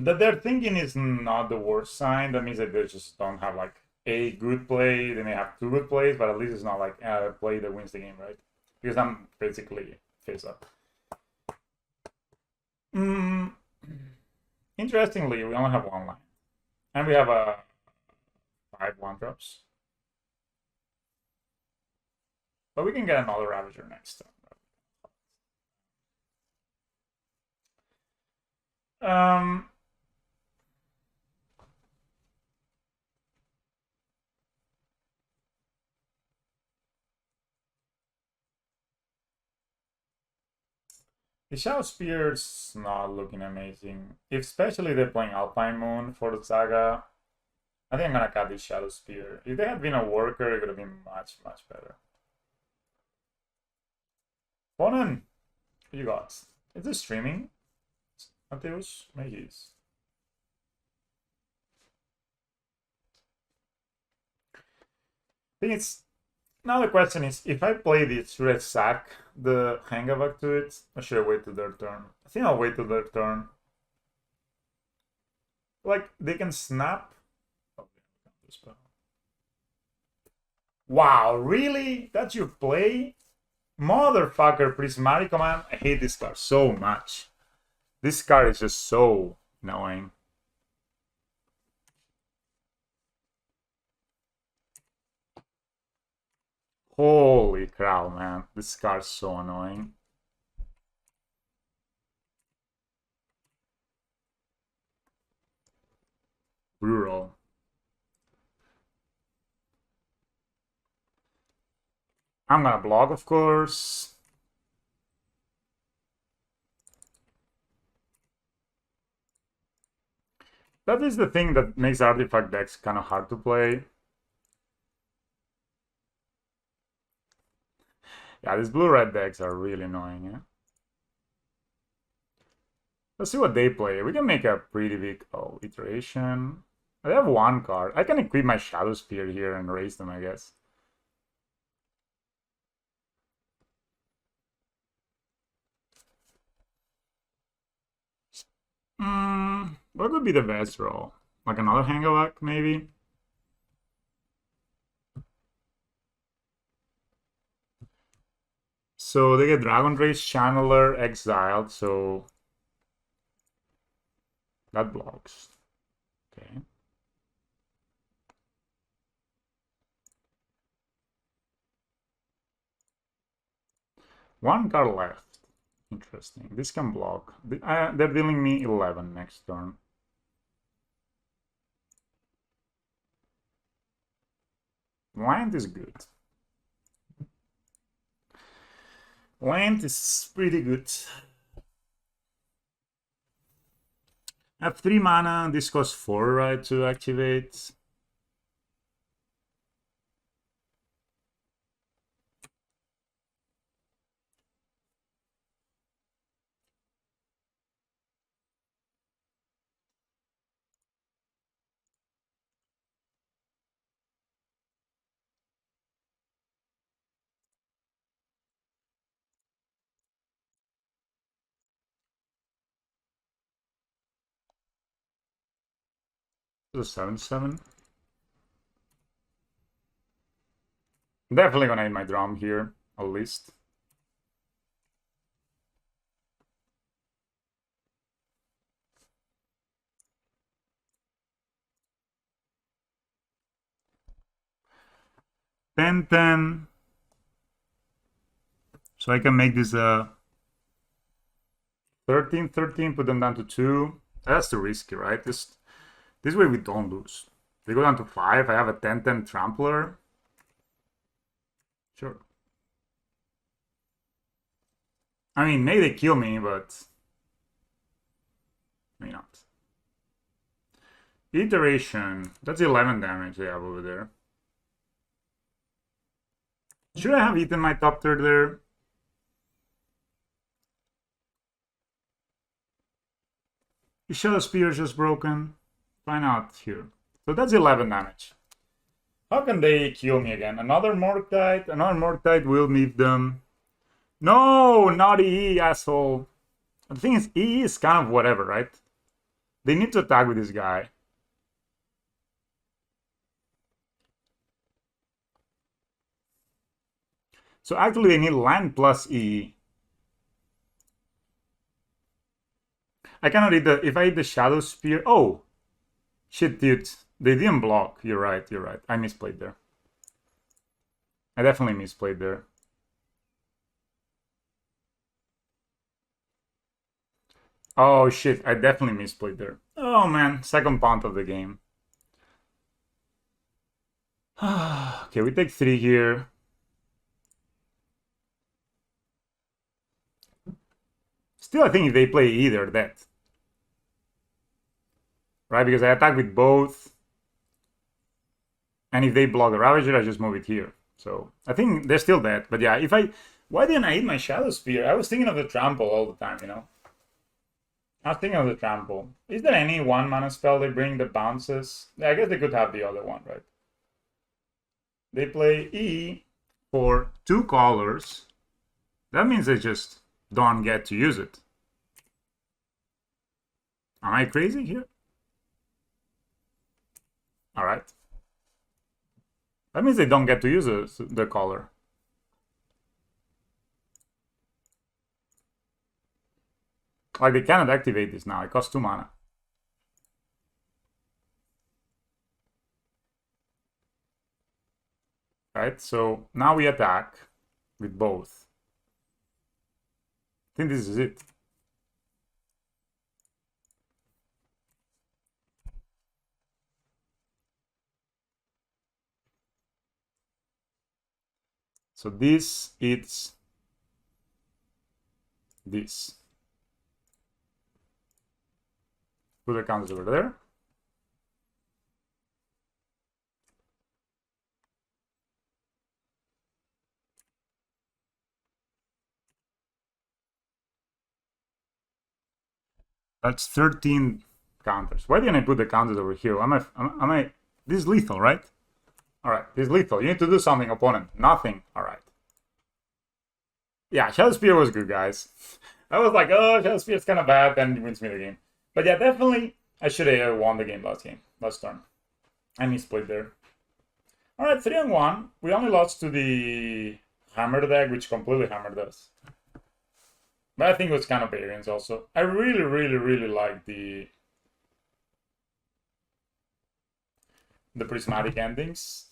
That they're thinking is not the worst sign. That means that they just don't have like a good play. They may have 2 good plays, but at least it's not like a play that wins the game, right? Because I'm basically face up. Interestingly, we only have 1 line. And we have a 5 1-drops. But we can get another Ravager next time. The Shadow Spear's not looking amazing. If especially they're playing Alpine Moon for the Saga, I think I'm gonna cut the Shadow Spear. If they had been a worker, it would have been much, much better. Bonan, what you got? Is this streaming? Mateus? Maybe it is. I think it's now the question is if I play this, should I sack the Hangavak to it or should I wait till their turn? I think I'll wait till their turn. Like they can snap. Wow, really? That's your play? Motherfucker, Prismatic Command. I hate this card so much. This card is just so annoying. Holy cow, man. This card's so annoying. Brutal. I'm gonna block, of course. That is the thing that makes artifact decks kind of hard to play. Yeah, these blue-red decks are really annoying, yeah? Let's see what they play. We can make a pretty big iteration. I have one card. I can equip my Shadow Spear here and raise them, I guess. What would be the best roll? Like another Hangavak, maybe? So they get Dragon Race Channeler exiled, so that blocks. Okay. One card left. Interesting. This can block. They're dealing me 11 next turn. Land is good. Land is pretty good. I have 3 mana. This costs 4, right, to activate. The 7/7. Definitely gonna hit my drum here, at least. Ten. So I can make this 13, put them down to 2. That's too risky, right? This way we don't lose. They go down to 5. I have a 10/10 Trampler. Sure. I mean, maybe they kill me, but maybe not. Iteration. That's 11 damage they have over there. Should I have eaten my top third there? The Shadow Spear is just broken. Find out here. So that's 11 damage. How can they kill me again? Another Morktide? Another Morktide will meet them. No, not EE, asshole. The thing is, EE is kind of whatever, right? They need to attack with this guy. So actually they need land plus EE. I cannot eat the... If I eat the Shadow Spear... Oh! Shit, dude. They didn't block. You're right. I misplayed there. I definitely misplayed there. Oh shit, I definitely misplayed there. Oh man, second punt of the game. Okay, we take 3 here. Still, I think if they play E, they're dead. Right? Because I attack with both. And if they block the Ravager, I just move it here. So I think they're still dead. But yeah, if I... Why didn't I hit my Shadow Spear? I was thinking of the Trample all the time, you know? I was thinking of the Trample. Is there any 1-mana spell they bring that bounces? I guess they could have the other one, right? They play E for 2 colors. That means they just don't get to use it. Am I crazy here? Alright. That means they don't get to use the color. Like, they cannot activate this now. It costs 2 mana. Right? So now we attack with both. I think this is it. So this, it's this. Put the counters over there. That's 13 counters. Why didn't I put the counters over here? Am I? This is lethal, right? All right, this is lethal. You need to do something, opponent. Nothing. All right. Yeah, Shadow Spear was good, guys. I was like, oh, Shadow Spear's kind of bad, then it wins me the game. But yeah, definitely, I should have won the game last turn. I missplayed there. All right, 3-1. We only lost to the Hammer deck, which completely hammered us. But I think it was kind of variance also. I really, really, really like the prismatic endings.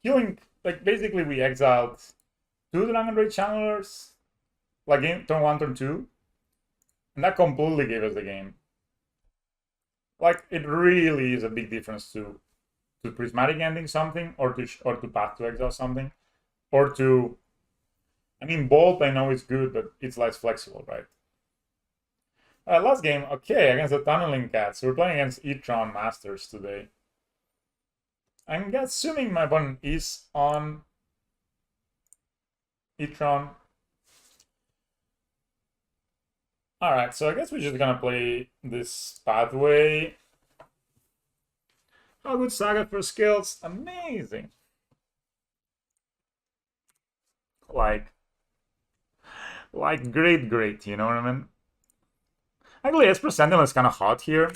Killing, like, basically we exiled 2 Dragon Rage Channelers, like turn 1, turn 2. And that completely gave us the game. Like, it really is a big difference to prismatic ending something, or to path to exile something, or to... I mean, Bolt I know is good, but it's less flexible, right? Last game, okay, against the Tunneling Cats. We're playing against E-Tron Masters today. I'm assuming my opponent is on E-Tron. Alright, so I guess we're just gonna play this pathway. Oh, good Saga for skills. Amazing. Like great, you know what I mean? Actually, Esper Sentinel is kind of hot here,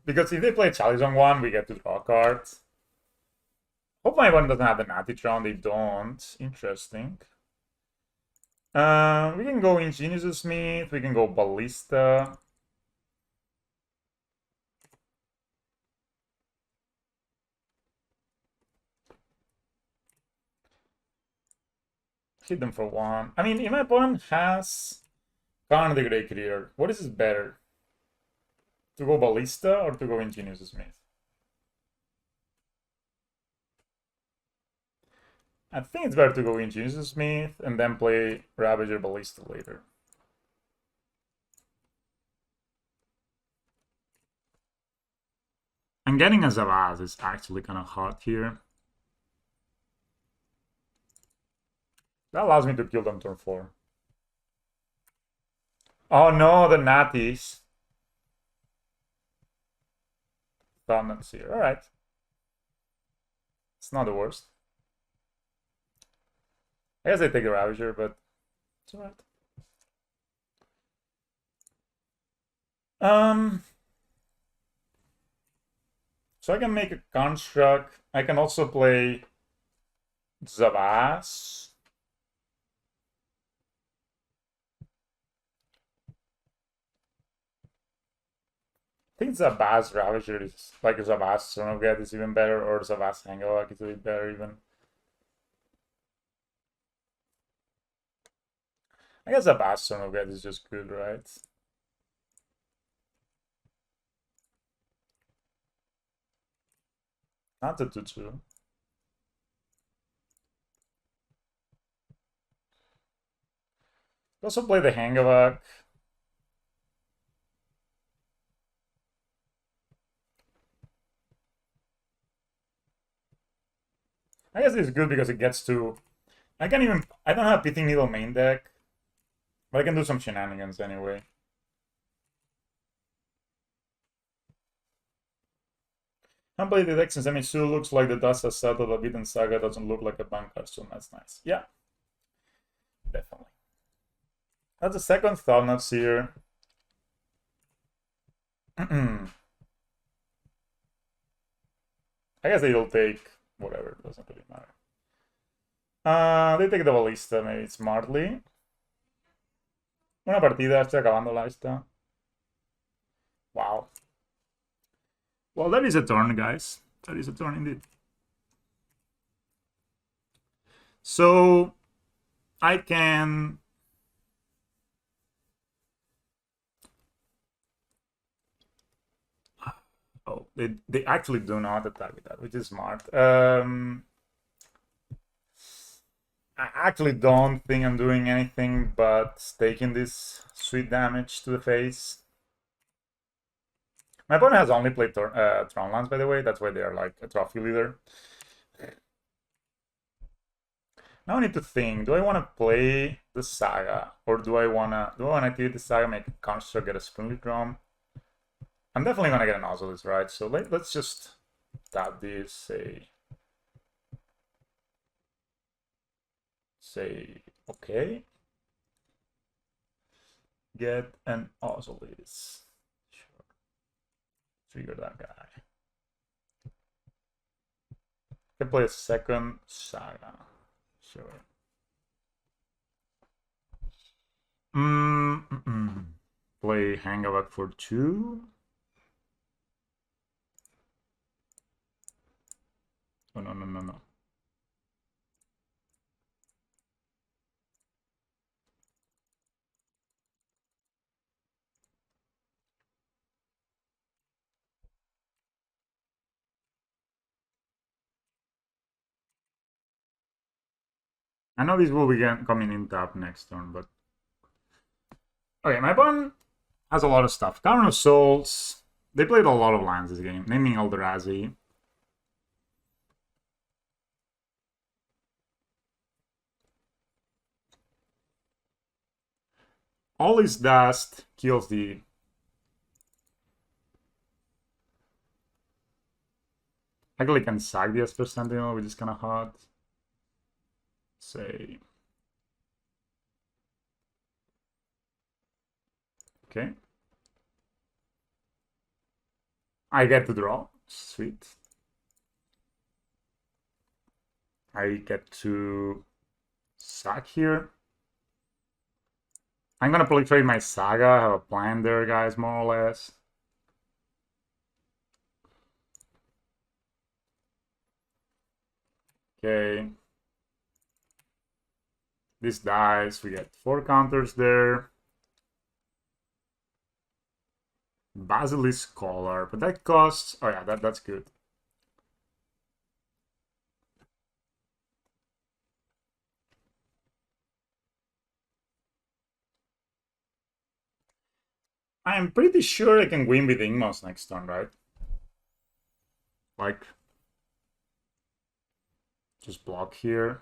because if they play Chalice on 1, we get to draw cards. Hope my opponent doesn't have the Natitron. They don't. Interesting. We can go Ingenious Smith. We can go Ballista. Hit them for 1. I mean, if my opponent has Karn the Great Career, what is better? To go Ballista or to go Ingenious Smith? I think it's better to go Ingenious Smith and then play Ravager Ballista later. And getting a Zavaz is actually kind of hot here. That allows me to kill them turn 4. Oh no, the Natties. Dominance here. Alright. It's not the worst. I guess I take the Ravager, but it's alright. So I can make a construct. I can also play Zavas. I think Zavas Ravager is like Zavas Son of God is even better, or Zavas Hangawak is a bit better even. I guess Zavas Son of God is just good, right? Not the 2-2. Also play the Hangawak. I guess it's good because it gets to... I don't have Pithing Needle main deck, but I can do some shenanigans anyway. I played the deck since MH2, looks like the dust has settled a bit and Saga doesn't look like a bank card, so that's nice. Yeah, definitely. That's the second Thalnuts here. I guess they'll take whatever, it doesn't really matter. They take the ballista, maybe smartly. Una partida, estoy acabándola esta. Wow. Well, that is a turn, guys. That is a turn indeed. So, I can... Oh, they actually do not attack with that, which is smart. I actually don't think I'm doing anything but taking this sweet damage to the face. My opponent has only played Tronlands, by the way. That's why they are like a trophy leader. Now I need to think, do I want to play the Saga? Or do I want to activate the Saga, make a construct, get a Spoonly Drum? I'm definitely going to get an Ozolis, right? So let's just tap this, say okay. Get an Ozolis. Sure. Trigger that guy. Can play a second Saga. Sure. Play Hangavak for 2. Oh, no. I know this will be coming in tap next turn, but... Okay, my opponent has a lot of stuff. Cavern of Souls. They played a lot of lands this game, naming Eldrazi. All his dust kills the... Actually, can sack the Esper Sentinel, which is kind of hot. Say... Okay. I get to draw. Sweet. I get to sack here. I'm gonna play trade my Saga. I have a plan there, guys, more or less. Okay. This dies. We get 4 counters there. Basilisk Collar, but that costs... Oh yeah, that's good. I'm pretty sure I can win with Ingenious next turn, right? Like... Just block here.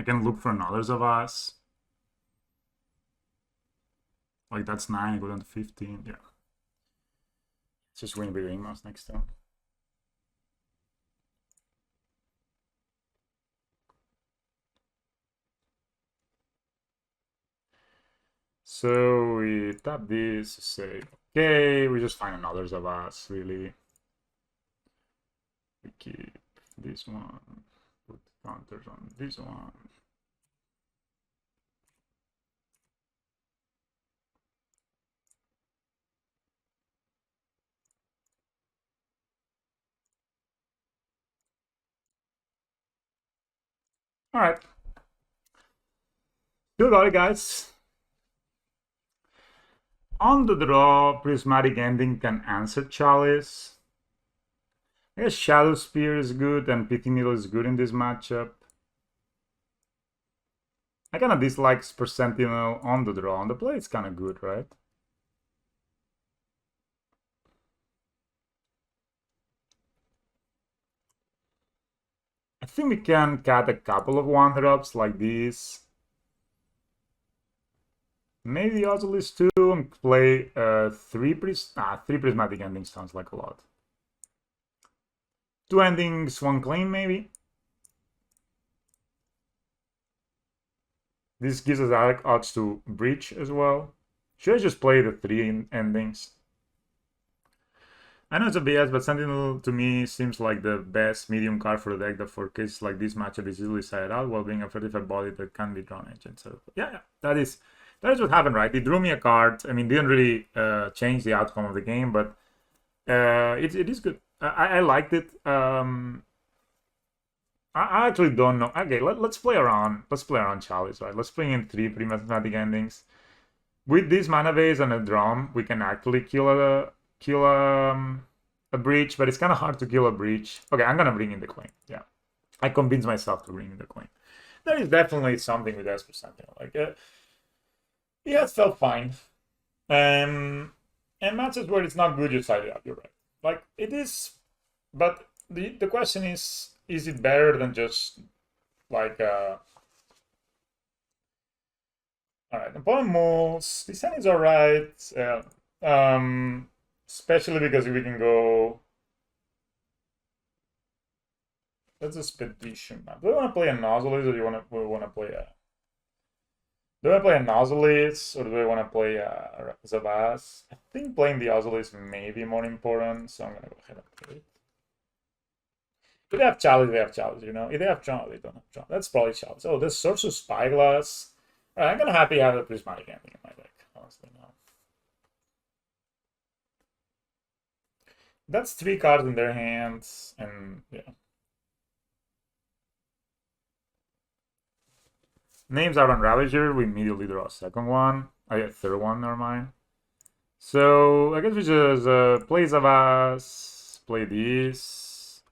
I can look for another of us. Like that's 9, I go down to 15. Yeah. Just win with Ingenious next turn. So we tap this, say, okay, we just find another of us, really. We keep this one, put counters on this one. All right. Still got it, guys. On the draw, Prismatic Ending can answer Chalice. I guess Shadow Spear is good and Pithing Needle is good in this matchup. I kind of dislike Sentinel on the draw. On the play, it's kind of good, right? think we can cut a couple of 1-drops like this. Maybe the Ozolist too, and play three prismatic endings sounds like a lot. 2 endings, 1 claim maybe. This gives us odds to breach as well. Should I just play the 3 endings? I know it's a BS, but Sentinel to me seems like the best medium card for the deck that for cases like this matchup is easily sided out while being a 35 body that can be drawn agent. So yeah, that is what happened, right? It drew me a card. I mean, didn't really change the outcome of the game, but it is good. I liked it. I actually don't know. Okay, let's play around. Let's play around Chalice, right? Let's play in 3 prismatic endings. With this mana base and a drum, we can actually kill a breach, but it's kind of hard to kill a breach. Okay, I'm gonna bring in the claim. Yeah, I convinced myself to bring in the claim. There is definitely something with Esper Sentinel. Like, yeah, it felt fine. And matches where it's not good, you side it up. You're right. Like it is, but the question is it better than just like all right, opponent moves. This hand is all right. Especially because we can go. That's a Expedition map. Do we want to play a Nautilus or do we want to play a? Do I play a Nautilus or do I want to play a Zavas? I think playing the Nautilus may be more important, so I'm gonna go ahead and play it. If they have Chalice, they have Chalice, you know. If they have Chalice, they don't have Chalice. That's probably Chalice. Oh, this Source of Spyglass. I'm gonna happy have a Prismatic ending in my deck, honestly now. That's 3 cards in their hands, and yeah. Names are on Ravager, we immediately draw a second one. I get third one, never mind. So I guess we just play Zavas, play this,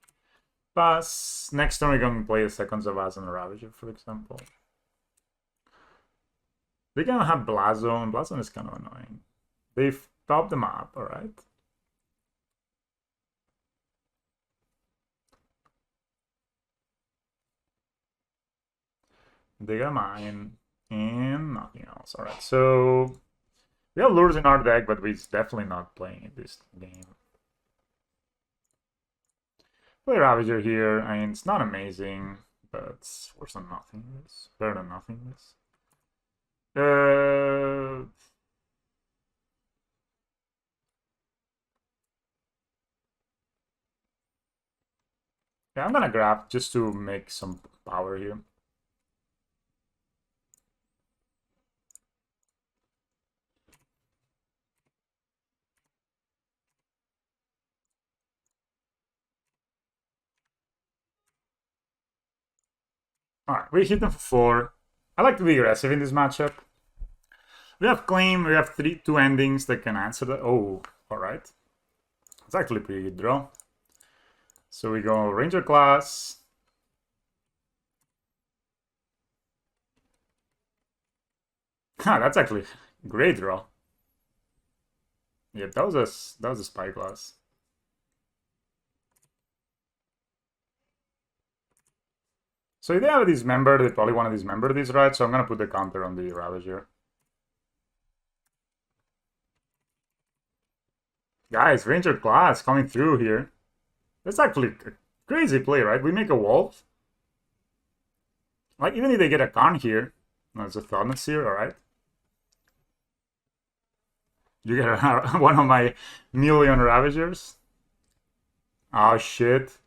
pass. Next turn we're gonna play a second Zavas and a Ravager, for example. They can have Blazon. Blazon is kind of annoying. They've topped them up, alright. They got mine and nothing else. Alright, so we have Lurrus in our deck, but we're definitely not playing in this game. Play Ravager here. I mean, it's not amazing, but it's worse than nothing. It's better than nothing. Yeah, I'm gonna grab just to make some power here. Alright, we hit them for 4. I like to be aggressive in this matchup. We have claim, we have 2 endings that can answer that. Oh, alright. It's actually a pretty good draw. So we go Ranger class. That's actually a great draw. Yeah, that was a Spyglass. So if they have a Dismember, they probably want to Dismember this, right? So I'm gonna put the counter on the Ravager. Guys, Ranger class coming through here. That's actually a crazy play, right? We make a Wolf. Like, even if they get a Karn here, there's a Thornus here, alright. You get one of my million Ravagers. Oh, shit.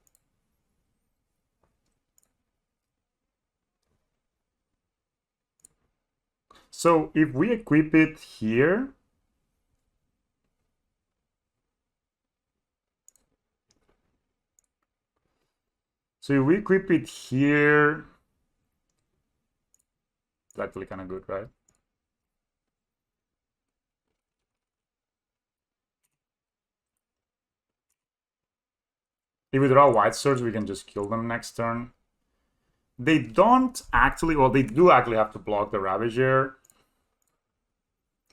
So if we equip it here, it's actually kind of good, right? If we draw White Swords, we can just kill them next turn. They don't actually, well, they do actually have to block the Ravager.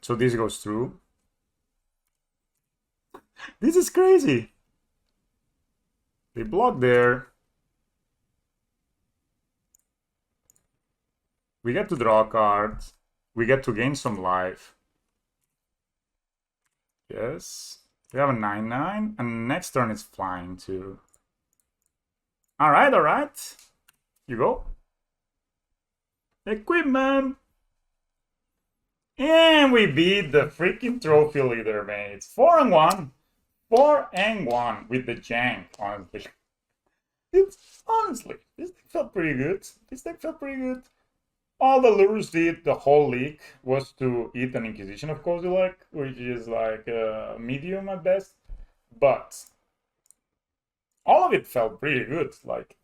So this goes through. This is crazy. They block there. We get to draw a card. We get to gain some life. Yes. We have a 9/9, and next turn it's flying too. Alright, alright. You go. Equipment! And we beat the freaking trophy leader, mates. 4-1. 4-1 with the jank, honestly. Honestly, this deck felt pretty good. This deck felt pretty good. All the Lurrus did the whole league was to eat an Inquisition of Kozilek, which is like medium at best. But all of it felt pretty good. Like,